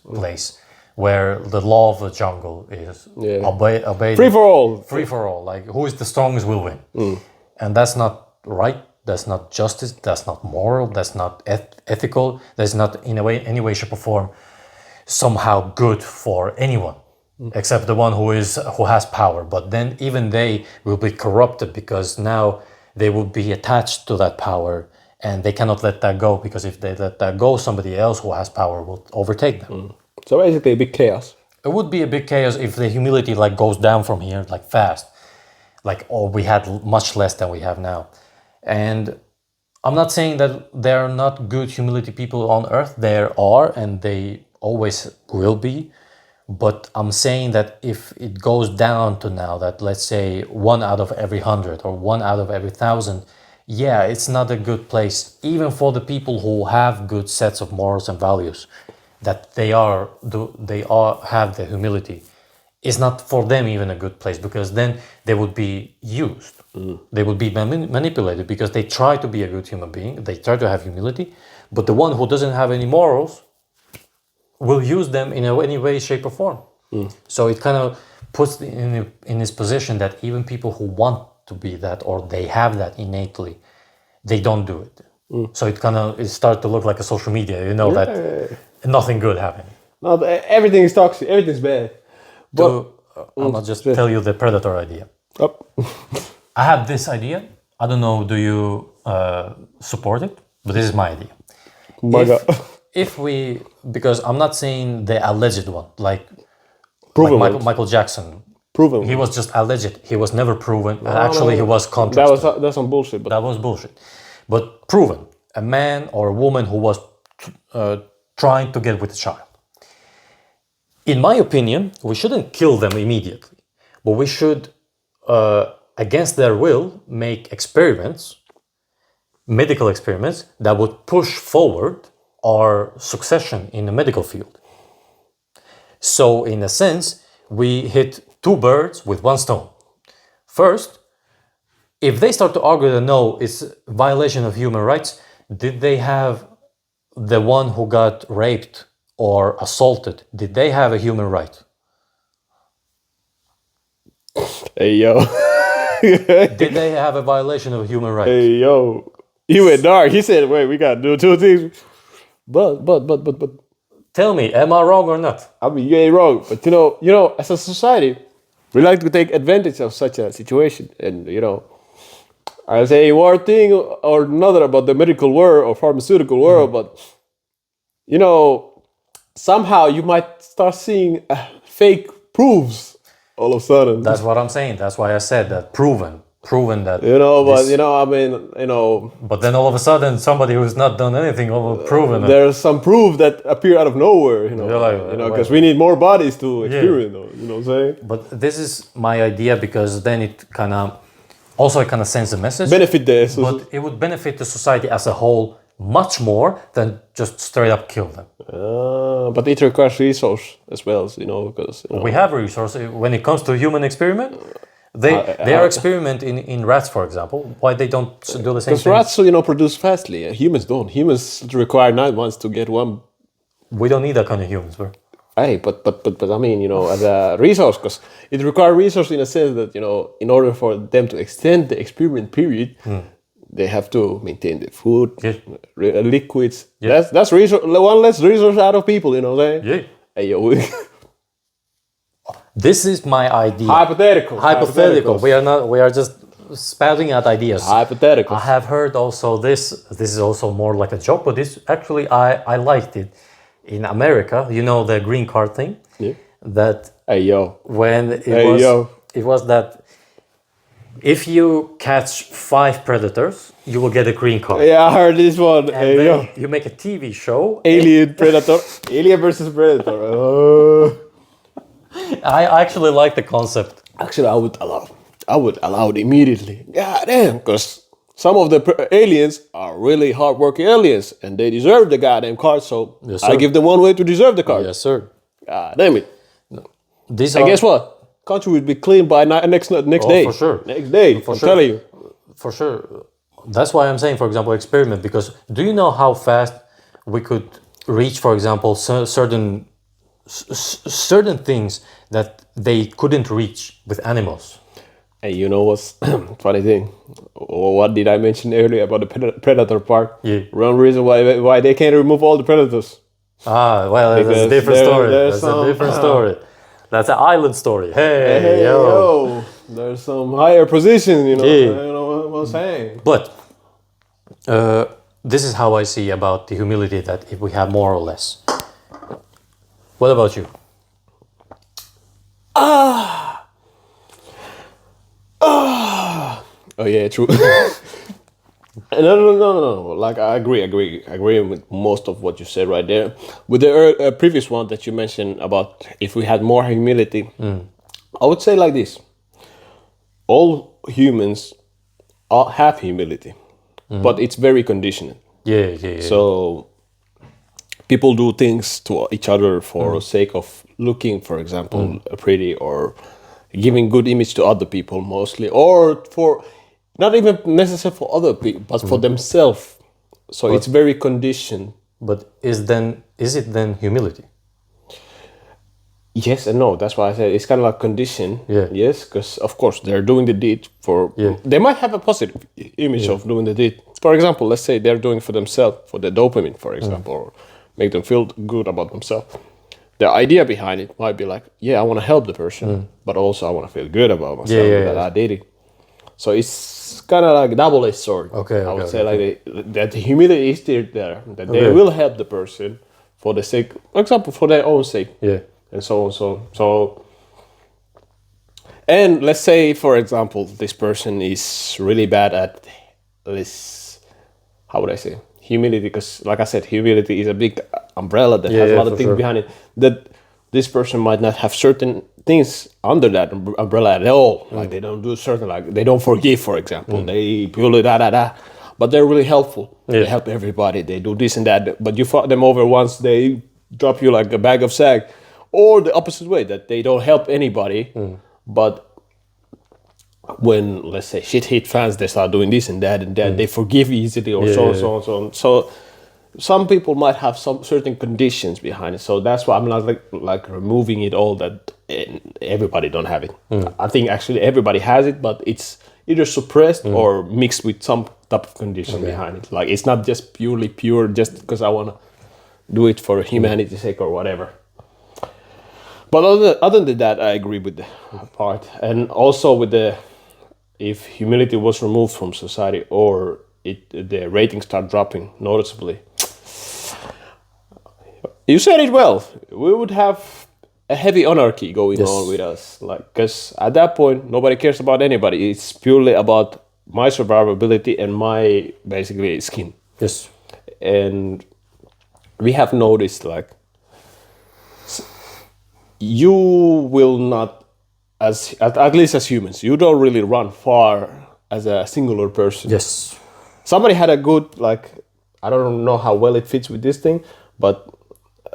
place, where the law of the jungle is obeyed. Free for all. Free for all. Like, who is the strongest will win. And that's not right. That's not justice. That's not moral. That's not ethical. That's not in any way, shape, or form somehow good for anyone, except the one who has power. But then even they will be corrupted, because now they will be attached to that power, and they cannot let that go, because if they let that go, somebody else who has power will overtake them. So basically a big chaos. It would be a big chaos if the humility goes down from here fast, we had much less than we have now. And I'm not saying that there are not good humility people on earth. There are, and they always will be. But I'm saying that if it goes down to now that, let's say, 1 out of every 100 or 1 out of every 1,000, yeah, it's not a good place, even for the people who have good sets of morals and values, that they have the humility. It's not for them even a good place, because then they would be used. They would be manipulated, because they try to be a good human being, they try to have humility, but the one who doesn't have any morals will use them in any way, shape, or form. So it kind of puts in this position that even people who want to be that, or they have that innately, they don't do it. So it starts to look like a social media, that nothing good happening. No, everything is toxic, everything's bad. But I'll just tell you the predator idea. I have this idea. I don't know, do you support it? But this is my idea. if we, because I'm not saying the alleged one, like Proven Michael Jackson. Proven. He was just alleged. He was never proven. Actually, he was contrasted. That's some bullshit. But That was bullshit. But proven, a man or a woman who was trying to get with a child. In my opinion, we shouldn't kill them immediately, but we should, against their will, make experiments, medical experiments, that would push forward our succession in the medical field. So, in a sense, we hit two birds with one stone. First, if they start to argue that no, it's violation of human rights, did they have the one who got raped or assaulted, did they have a human right? Hey, yo. Did they have a violation of human rights? Hey, yo. He went dark. He said, wait, we got to do two things. But. Tell me, am I wrong or not? I mean, you ain't wrong. But, you know, as a society, we like to take advantage of such a situation. And, you know, I say one thing or another about the medical world or pharmaceutical world, but, you know, somehow you might start seeing fake proofs all of a sudden. That's what I'm saying. That's why I said that proven that. You know, but, you know, I mean, you know. But then all of a sudden, somebody who's not done anything will proven it. There's some proof that appear out of nowhere, you know. You're like, you know, because we need more bodies to experience, you know what I'm saying? But this is my idea because then it kind of sends a message. Benefit this. But it would benefit the society as a whole much more than just straight up kill them. But it requires resource as well, you know, because we have resources. When it comes to human experiment, they are experiment in rats, for example. Why they don't do the same thing? Because rats, you know, produce fastly. Humans don't. Humans require 9 months to get one. We don't need that kind of humans, bro. Hey, but I mean, you know, as a resource, because it requires resource in a sense that, you know, in order for them to extend the experiment period, they have to maintain the food, liquids. That's resource, one less resource out of people, you know what I'm saying? Yeah. Hey, yo, this is my idea. Hypothetical. We are just spouting out ideas. Hypothetical. I have heard also this is also more like a joke, but this actually I liked it. In America, you know the green card thing? Yeah. That when it was that if you catch 5 predators, you will get a green card. Yeah, I heard this one. And then you make a TV show. Alien Predator. Alien versus Predator. I actually like the concept. Actually, I would allow it immediately. God damn, because some of the aliens are really hardworking aliens, and they deserve the goddamn card. So yes, I give them one way to deserve the card. Yes, sir. God damn it. And guess what? Country would be clean by next day. For sure. Next day. I'm telling you. For sure. That's why I'm saying, for example, experiment. Because do you know how fast we could reach, for example, certain things that they couldn't reach with animals? Hey, you know what's funny thing? What did I mention earlier about the predator part? Yeah. One reason why they can't remove all the predators. Ah, well, that's a different story. That's a different story. That's an island story. Hey, yo. There's some higher position, you know. Yeah. You know what I'm saying? But this is how I see about the humility that if we have more or less. What about you? Oh yeah, true. No. Like I agree with most of what you said right there. With the previous one that you mentioned about if we had more humility, I would say like this: all humans have humility, but it's very conditional. Yeah. So people do things to each other for the sake of looking, for example, pretty or giving good image to other people mostly, or for not even necessary for other people, but for themselves. So it's very conditioned. But is it then humility? Yes and no. That's why I said it's kind of like condition. Yeah. Yes, because of course they're doing the deed for. Yeah. They might have a positive image of doing the deed. For example, let's say they're doing for themselves, for the dopamine, for example, or make them feel good about themselves. The idea behind it might be like, yeah, I want to help the person, but also I want to feel good about myself that I did it. So it's kind of like a double-edged sword. Okay, I would okay, say that the humility is still there, that they will help the person for the sake, for example, for their own sake, and so on, so. And let's say, for example, this person is really bad at this. How would I say humility? Because, like I said, humility is a big umbrella that has a lot of things behind it. That this person might not have certain things under that umbrella at all. Like they don't do certain, like they don't forgive, for example. They pull but they're really helpful. They help everybody. They do this and that. But you fought them over once, they drop you like a bag of sag, or the opposite way, that they don't help anybody. But when, let's say, shit hit fans, they start doing this and that, they forgive easily, or so on. So some people might have some certain conditions behind it. So that's why I'm not like removing it all, that everybody don't have it. I think actually everybody has it, but it's either suppressed or mixed with some type of condition behind it. Like it's not just pure just because I want to do it for humanity's sake or whatever. But other than that, I agree with the part. And also with if humility was removed from society, or the ratings start dropping noticeably. You said it well. We would have a heavy anarchy going on with us. Like, because at that point, nobody cares about anybody. It's purely about my survivability and my, basically, skin. Yes. And we have noticed, like, you will not, at least as humans, you don't really run far as a singular person. Yes. Somebody had a good, like, I don't know how well it fits with this thing, but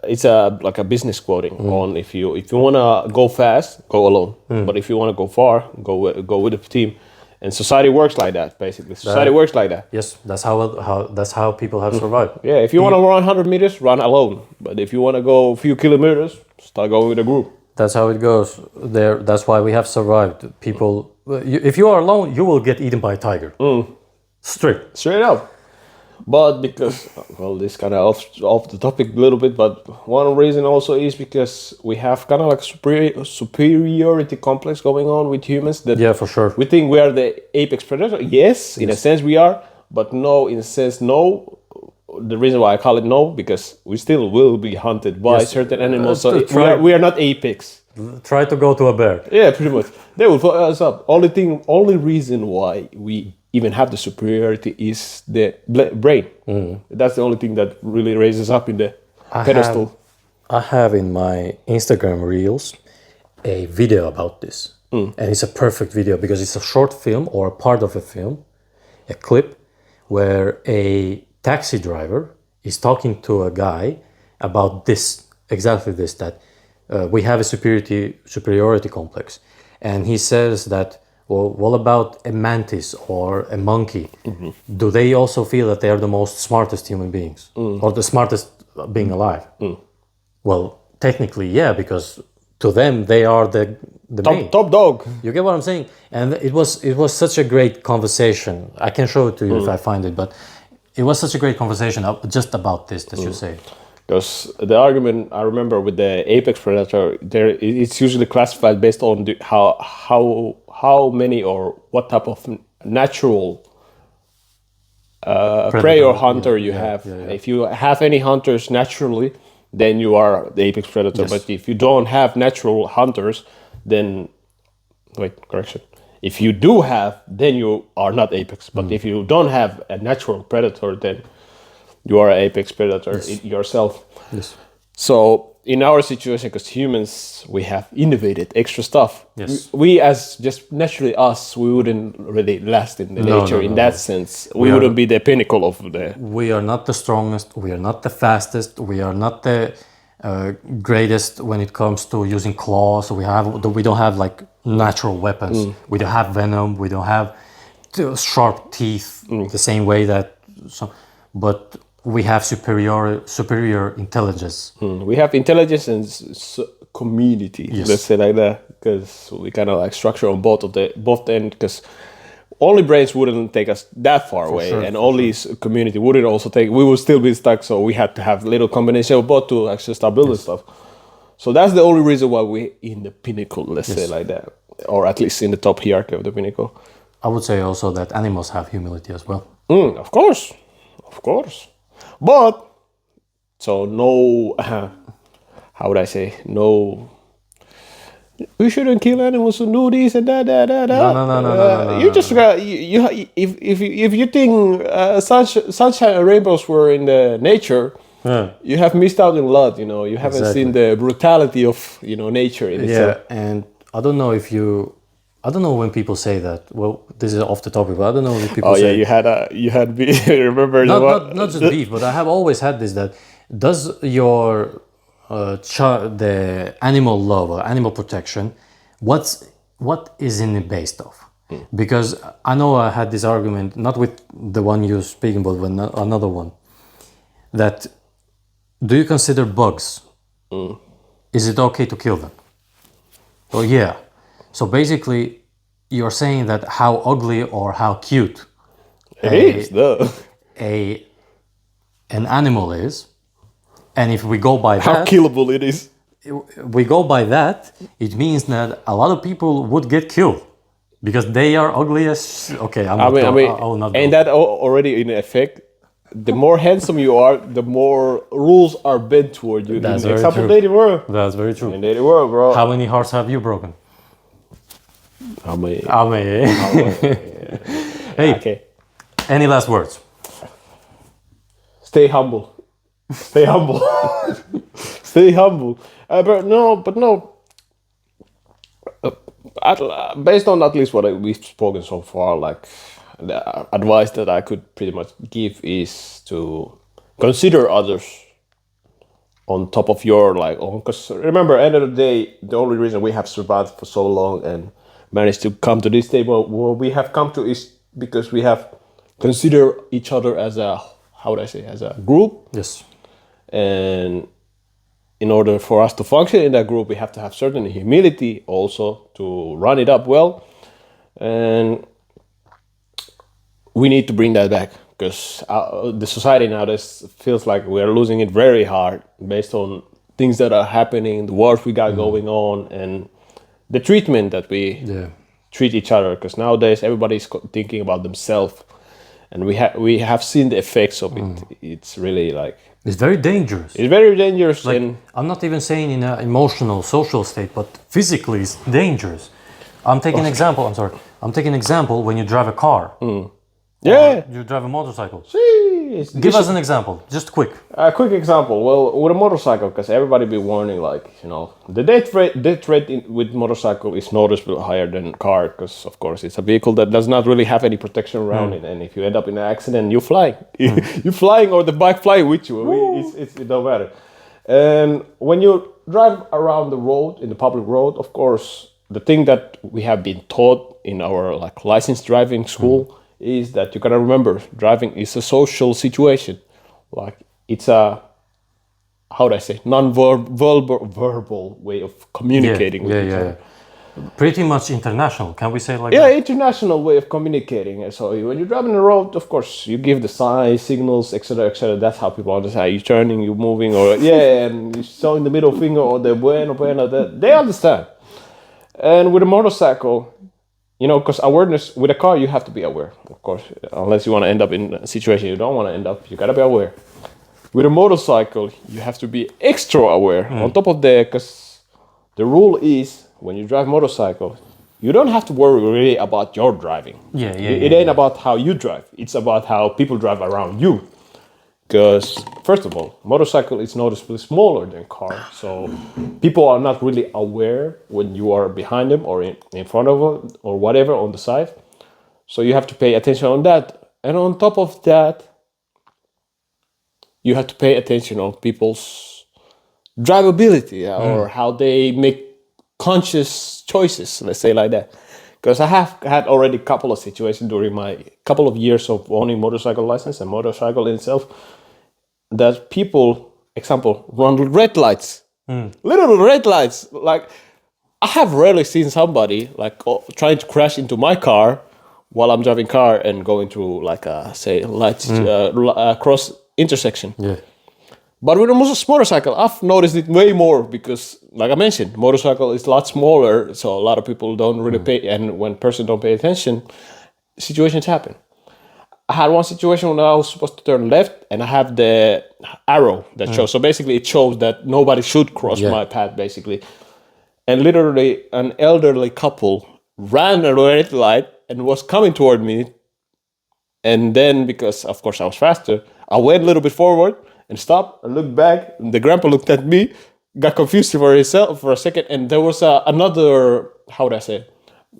it's like a business quoting on if you want to go fast, go alone. But if you want to go far, go with a team. And society works like that, basically. Society works like that. Yes, that's how people have survived. Yeah, if you want to run 100 meters, run alone. But if you want to go a few kilometers, start going with a group. That's how it goes. That's why we have survived. People, if you are alone, you will get eaten by a tiger. Straight up. But because, well, this kind of off the topic a little bit, but one reason also is because we have kind of like superiority complex going on with humans. That for sure. We think we are the apex predator. Yes, in a sense we are, but no, in a sense no. The reason why I call it no, because we still will be hunted by certain animals. So we are not apex. Try to go to a bear. Yeah, pretty much. They will fuck us up. Only reason why we even have the superiority is the brain. That's the only thing that really raises up in the pedestal. I have in my Instagram reels a video about this. And it's a perfect video because it's a short film or a part of a film, a clip where a taxi driver is talking to a guy about this, exactly this, that we have a superiority complex. And he says that, well, what about a mantis or a monkey? Do they also feel that they are the most smartest human beings or the smartest being alive? Well, technically, yeah, because to them they are the top dog. You get what I'm saying? And it was such a great conversation. I can show it to you if I find it, but it was such a great conversation just about this that you say. Because the argument I remember with the apex predator, it's usually classified based on how many or what type of natural prey or hunter you have. If you have any hunters naturally, then you are the apex predator. Yes. But if you don't have natural hunters, then correction. If you do have, then you are not apex. But if you don't have a natural predator, then you are an apex predator yourself. Yes. So in our situation, because humans, we have innovated extra stuff. Yes. We as just naturally us, we wouldn't really last in the nature in that sense. We wouldn't be the pinnacle of the... We are not the strongest. We are not the fastest. We are not the greatest when it comes to using claws. We don't have like natural weapons. We don't have venom. We don't have sharp teeth the same way that... but we have superior intelligence. We have intelligence and community, let's say like that, because we kind of like structure on both ends, because only brains wouldn't take us that far away, and only community wouldn't also take, we would still be stuck, so we had to have little combination of both to actually start building stuff. So that's the only reason why we're in the pinnacle, let's say like that, or at least in the top hierarchy of the pinnacle. I would say also that animals have humility as well. Of course, of course. But so no, how would I say no? We shouldn't kill animals and do this and that. No. You just got if you think sunshine and rainbows were in the nature, you have missed out in a lot. You know, you haven't seen the brutality of nature in itself. And I don't know when people say that. Well, this is off the topic, but I don't know if people. Oh say yeah, you had beef. Remember not just beef, but I have always had this. That does your the animal love or animal protection, what is in it based off? Because I know I had this argument, not with the one you're speaking about, but another one. That do you consider bugs? Is it okay to kill them? Oh yeah. So basically, you're saying that how ugly or how cute an animal is, and if we go by how that, killable it is. we go by that, it means that a lot of people would get killed because they are ugly as. Okay, I will not. And that already in effect. The more handsome you are, the more rules are bent toward you. That's in very example, true. dating world. That's very true. In dating world, bro. How many hearts have you broken? How many? Hey, Okay. any last words? Stay humble. Stay humble. Stay humble. But no. Based on at least what we've spoken so far, like the advice that I could pretty much give is to consider others on top of your own. Because remember, end of the day, the only reason we have survived for so long and managed to come to this table where we have come to is because we have considered each other as a, how would I say, as a group. Yes. And in order for us to function in that group, we have to have certain humility also to run it up well. And we need to bring that back because the society nowadays feels like we're losing it very hard based on things that are happening, the wars we got going on, and the treatment that we treat each other. Because nowadays everybody's thinking about themselves, and we have seen the effects of it. It's really it's very dangerous. It's very dangerous. And I'm not even saying in an emotional, social state, but physically it's dangerous. I'm taking an example. I'm sorry. I'm taking an example when you drive a car. Yeah. You drive a motorcycle. Give us an example, just quick. A quick example. Well, with a motorcycle, because everybody be warning, the death rate with motorcycle is noticeably higher than car, because of course it's a vehicle that does not really have any protection around it, and if you end up in an accident, you're flying. You're flying, or the bike flying with you. It don't matter. And when you drive around the road, in the public road, of course, the thing that we have been taught in our licensed driving school is that you gotta remember driving is a social situation. It's a, how do I say, non-verbal way of communicating with each other. Pretty much international, can we say that? Yeah, international way of communicating. So when you're driving the road, of course, you give the signs, signals, etc., etc. That's how people understand. You're turning, you're moving, or and you're showing the middle finger or the bueno, they understand. And with a motorcycle, because awareness, with a car, you have to be aware, of course, unless you want to end up in a situation you don't want to end up, you got to be aware. With a motorcycle, you have to be extra aware. On top of that, because the rule is, when you drive motorcycle, you don't have to worry really about your driving. It ain't about how you drive. It's about how people drive around you. Because, first of all, motorcycle is noticeably smaller than car, so people are not really aware when you are behind them or in front of them or whatever on the side. So you have to pay attention on that. And on top of that, you have to pay attention on people's drivability or how they make conscious choices, let's say like that. Because I have had already a couple of situations during my couple of years of owning motorcycle license and motorcycle in itself, that people, example, run red lights, little red lights. I have rarely seen somebody trying to crash into my car while I'm driving car and going through lights cross intersection. Yeah. But with a motorcycle, I've noticed it way more because, like I mentioned, motorcycle is a lot smaller, so a lot of people don't really pay, and when person don't pay attention, situations happen. I had one situation when I was supposed to turn left, and I have the arrow that shows. So basically, it shows that nobody should cross my path, basically. And literally, an elderly couple ran a red light and was coming toward me. And then, because of course I was faster, I went a little bit forward and stopped. I looked back, and the grandpa looked at me, got confused for himself for a second, and there was another, how would I say,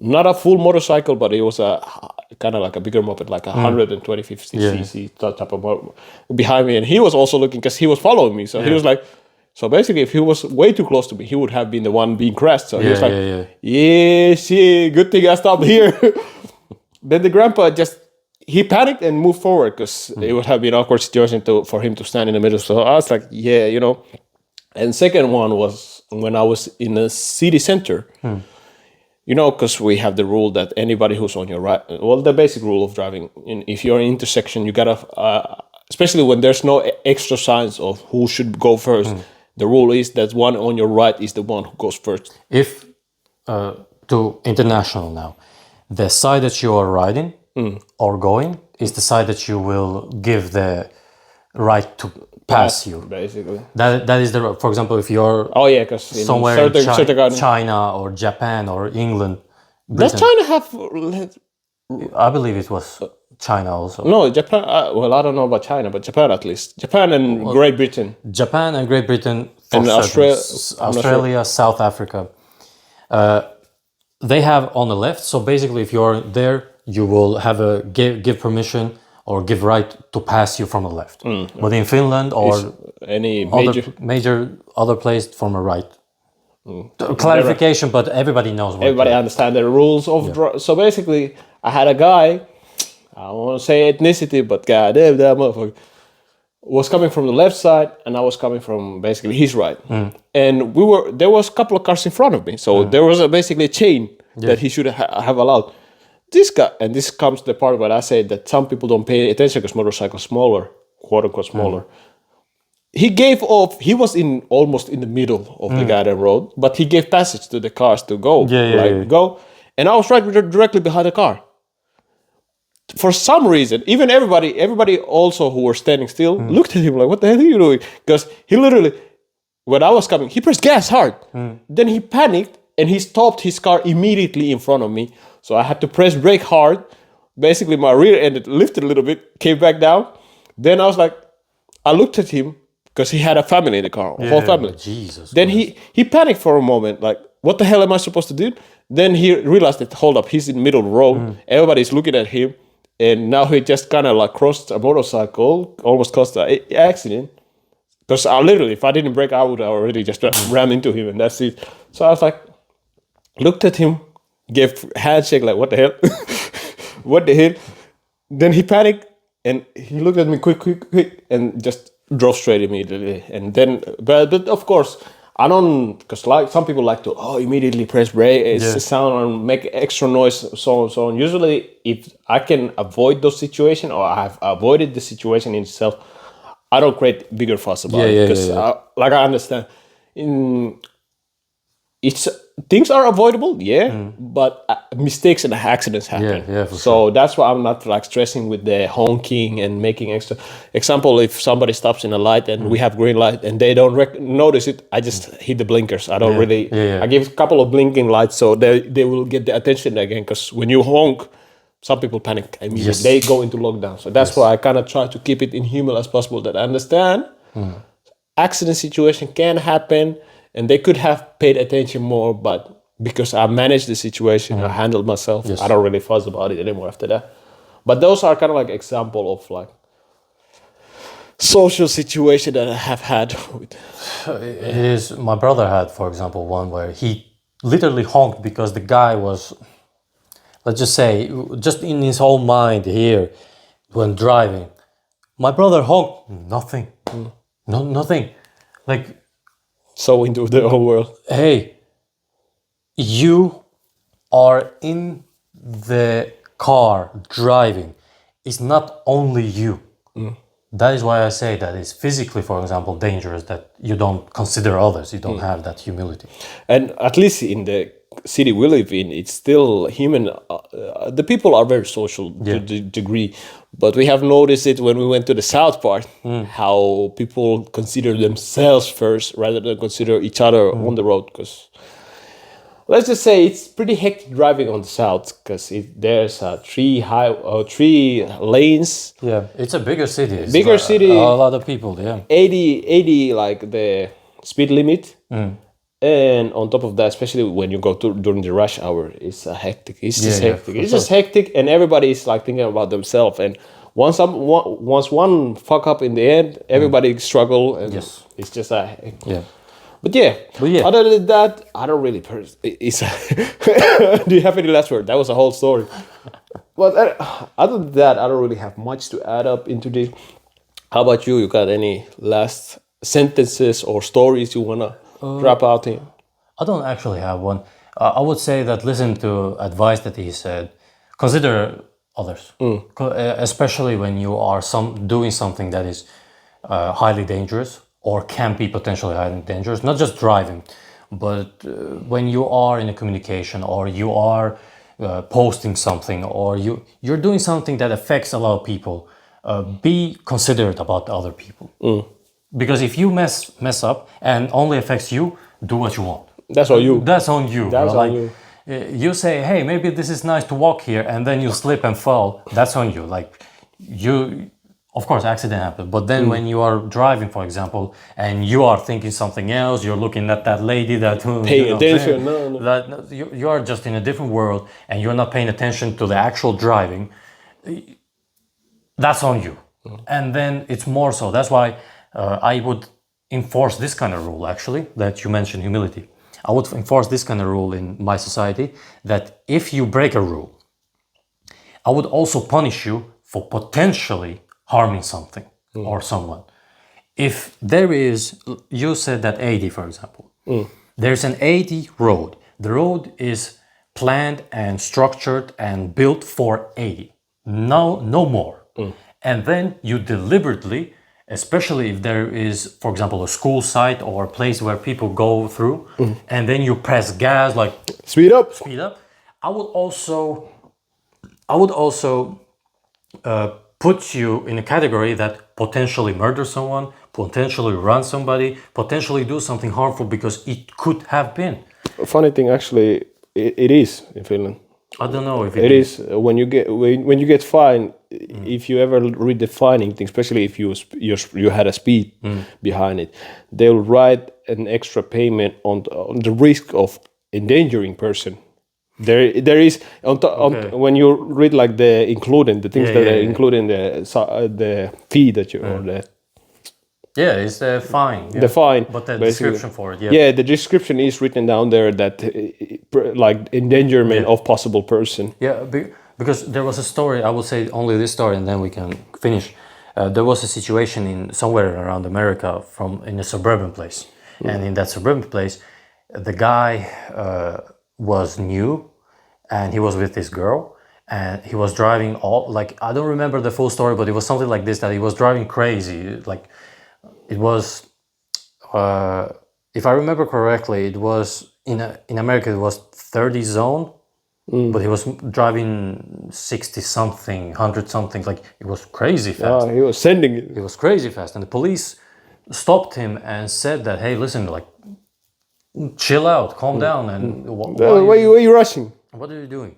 not a full motorcycle, but it was a kind of like a bigger moped, like 150 cc type of moped behind me, and he was also looking because he was following me. So he was like, so basically, if he was way too close to me, he would have been the one being crashed. So he was like, yeah, shit, good thing I stopped here. Then the grandpa he panicked and moved forward because it would have been an awkward situation for him to stand in the middle. So I was like, yeah, you know. And second one was when I was in a city center. You know, because we have the rule that anybody who's on your right, well, the basic rule of driving, if you're in an intersection, you gotta, especially when there's no extra signs of who should go first, the rule is that one on your right is the one who goes first. If, to international now, the side that you are riding or going is the side that you will give the right to pass you. Basically. That is the, for example, if you're because somewhere in China or Japan or England. Britain. Does China have? I believe it was China also. No, Japan. Well, I don't know about China, but Japan at least. Japan and Great Britain. Japan and Great Britain. And Australia, South Africa. They have on the left. So basically, if you're there, you will have a give permission or give right to pass you from the left. But in Finland or any major other place from the right. Clarification, but everybody knows what everybody understands the rules of so basically I had a guy, I don't want to say ethnicity, but goddamn that motherfucker was coming from the left side and I was coming from basically his right. And there was a couple of cars in front of me, so there was basically a chain that he should have allowed. This guy, and this comes to the part where I say that some people don't pay attention because motorcycles smaller, quote unquote smaller. He gave off, he was almost in the middle of the goddamn road, but he gave passage to the cars to go, go. And I was right directly behind the car. For some reason, even everybody also who were standing still looked at him like, what the hell are you doing? Because he literally, when I was coming, he pressed gas hard. Then he panicked and he stopped his car immediately in front of me. So I had to press brake hard. Basically, my rear end lifted a little bit, came back down. Then I was like, I looked at him because he had a family in the car, a whole family. Jesus. Then he panicked for a moment, like, what the hell am I supposed to do? Then he realized that, hold up, he's in the middle of the road. Everybody's looking at him. And now he just kind of like crossed a motorcycle, almost caused an accident. Because literally, if I didn't brake, I would have already just ran into him and that's it. So I was like, looked at him, gave handshake like, what the hell? What the hell? Then he panicked and he looked at me quick and just drove straight immediately. And then, but of course, I don't, because like some people like to, immediately press brake, sound and make extra noise, so on, so on. Usually, if I can avoid those situations or I've avoided the situation in itself, I don't create bigger fuss about it. Because like I understand, things are avoidable, but mistakes and accidents happen. So that's why I'm not like stressing with the honking and making extra. Example, if somebody stops in a light and we have green light and they don't notice it, I just hit the blinkers. I don't really. I give a couple of blinking lights so they will get the attention again. Because when you honk, some people panic immediately. They go into lockdown. So that's why I kind of try to keep it inhuman as possible. That I understand accident situation can happen. And they could have paid attention more, but because I managed the situation, I handled myself, I don't really fuss about it anymore after that. But those are kind of like example of like social situation that I have had. It is, my brother had, for example, one where he literally honked because the guy was, let's just say, just in his own mind here when driving. My brother honked, nothing, nothing. Like, so into the whole world. Hey, you are in the car driving. It's not only you. That is why I say that it's physically, for example, dangerous that you don't consider others. You don't have that humility. And at least in the city we live in, it's still human. The people are very social to the degree, but we have noticed it when we went to the south part, how people consider themselves first rather than consider each other on the road. Because let's just say it's pretty hectic driving on the south because there's three lanes. Yeah, it's a bigger city. It's Bigger city. A lot of people. Yeah. 80 like the speed limit. And on top of that, especially when you go during the rush hour, it's hectic. It's just hectic. It's just hectic, and everybody is like thinking about themselves. And once one fuck up in the end, everybody struggle, and it's just a But yeah, other than that, I don't really. Do you have any last word? That was a whole story. But other than that, I don't really have much to add up into this. How about you? You got any last sentences or stories you wanna drop out here? I don't actually have one. I would say that listen to advice that he said. Consider others, especially when you are doing something that is highly dangerous or can be potentially highly dangerous. Not just driving, but when you are in a communication or you are posting something or you're doing something that affects a lot of people. Be considerate about the other people. Because if you mess up and only affects you, do what you want. That's on you. That's on you. That's on you. You say, hey, maybe this is nice to walk here, and then you slip and fall. That's on you. Like you, of course, accident happens. But then when you are driving, for example, and you are thinking something else, you're looking at that lady that paying attention. That you are just in a different world, and you're not paying attention to the actual driving. That's on you. And then it's more so. That's why I would enforce this kind of rule, actually, that you mentioned, humility. I would enforce this kind of rule in my society, that if you break a rule, I would also punish you for potentially harming something or someone. If there is, you said that 80, for example, there's an 80 road. The road is planned and structured and built for 80. No more. And then you deliberately, especially if there is, for example, a school site or a place where people go through, and then you press gas, like speed up. I would also put you in a category that potentially murder someone, potentially run somebody, potentially do something harmful because it could have been. Funny thing, actually, it is in Finland. I don't know if it is when you get fined. If you ever read the fining thing, especially if you had a speed behind it, they'll write an extra payment on the risk of endangering person. There is when you read like the things that are including the fee that you or the. Yeah, it's the fine. The fine. But the description for it, Yeah, the description is written down there that like endangerment of possible person. Yeah, because there was a story, I will say only this story and then we can finish. There was a situation in somewhere around America in a suburban place. And in that suburban place, the guy was new and he was with this girl and he was driving I don't remember the full story, but it was something like this, that he was driving crazy. Like, it was, if I remember correctly, it was in America, it was 30 zone, but he was driving 60 something, 100 something, like it was crazy fast. He was sending it. It was crazy fast. And the police stopped him and said that, hey, listen, like, chill out, calm down. And why are you rushing? What are you doing?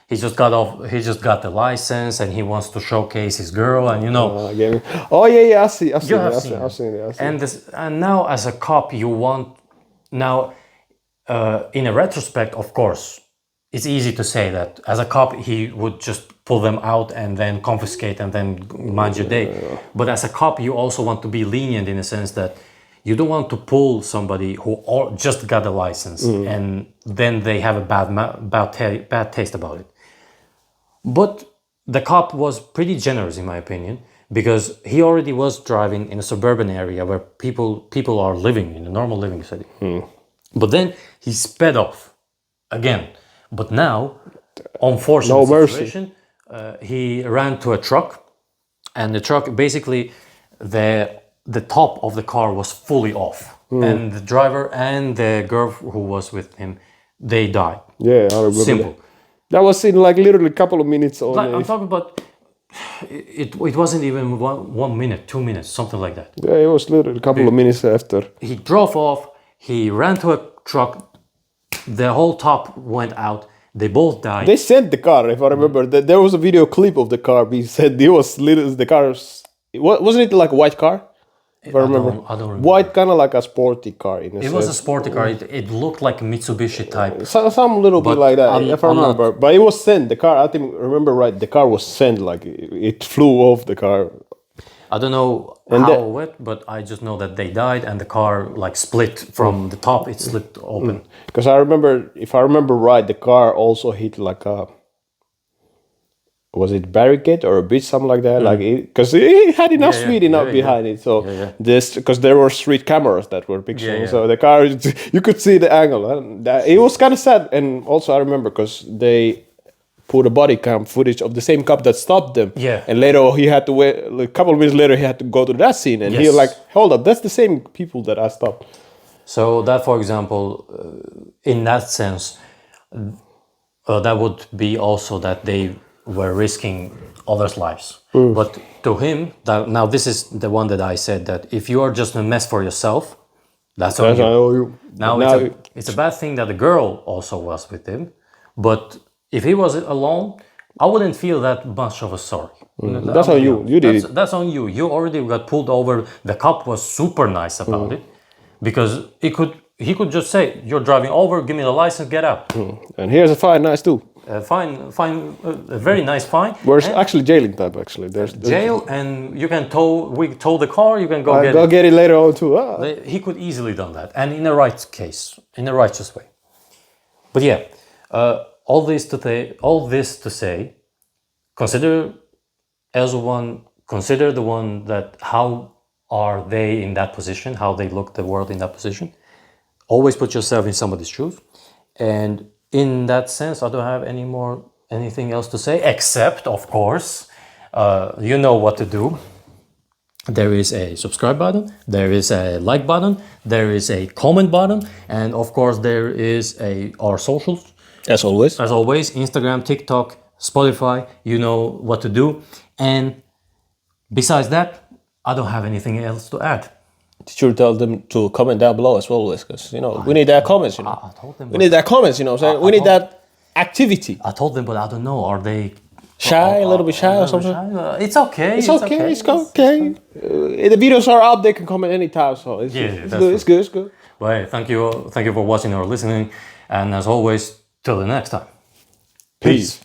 He just got the license and he wants to showcase his girl, and I see. I've seen it. And now as a cop, you want, now in a retrospect, of course, it's easy to say that as a cop, he would just pull them out and then confiscate and then mind your day. But as a cop, you also want to be lenient in a sense that you don't want to pull somebody who just got a license and then they have a bad taste about it. But the cop was pretty generous, in my opinion, because he already was driving in a suburban area where people are living in a normal living setting. But then he sped off again. But now, unfortunate situation, he ran to a truck, and the truck, basically, the top of the car was fully off, and the driver and the girl who was with him, they die. Yeah, I remember Simple. That was in like literally a couple of minutes. Like, I'm talking about. It wasn't even 1 minute, 2 minutes, something like that. Yeah, it was literally a couple of minutes after. He drove off. He ran to a truck. The whole top went out. They both died. They sent the car, if I remember. There was a video clip of the car being sent. It was little. The car wasn't it like a white car? If I remember. I don't remember. White, kind of like a sporty car. It was a sporty car. It looked like a Mitsubishi type. Some little bit like that, if I remember. But it was sent. The car, I think, remember right, the car was sent. Like, it flew off the car. I don't know how it went, but I just know that they died and the car like split from the top. It split open. Because I remember, if I remember right, the car also hit like a... Was it barricade or a bridge, something like that? Like, because it had enough speed enough behind it. So this, because there were street cameras that were picturing. So the car, you could see the angle. And it was kind of sad. And also I remember because they put a body cam footage of the same cop that stopped them. Yeah. And later he had to wait. Like, a couple of minutes later, he had to go to that scene, and he was like, "Hold up, that's the same people that I stopped." So that, for example, in that sense, that would be also that they were risking others' lives. But to him, now this is the one that I said that if you are just a mess for yourself, that's on you. Now it's a bad thing that the girl also was with him, but if he was alone, I wouldn't feel that much of a sorry. That's on you. You did it. That's on you. You already got pulled over. The cop was super nice about it because he could just say, "You're driving over. Give me the license. Get out." And here's a fine, nice too. Fine, a very nice fine. Where's actually jailing time? Actually, there's jail, and you can tow. We tow the car. You can go get it later on too. He could easily done that, and in a right case, in a righteous way. But yeah, all this to say, consider the one that how are they in that position? How they look the world in that position. Always put yourself in somebody's shoes, and in that sense, I don't have anything else to say, except, of course, you know what to do. There is a subscribe button, there is a like button, there is a comment button, and of course there is our socials. As always, Instagram, TikTok, Spotify, you know what to do. And besides that, I don't have anything else to add. Sure, tell them to comment down below as well, because we need that comments. I told them. We need that comments. We need that activity. I told them, but I don't know. Are they shy? A little bit shy or something? It's okay. It's okay. The videos are up. They can comment anytime. So it's good. It's good. Well, hey, thank you for watching or listening, and as always, till the next time. Peace.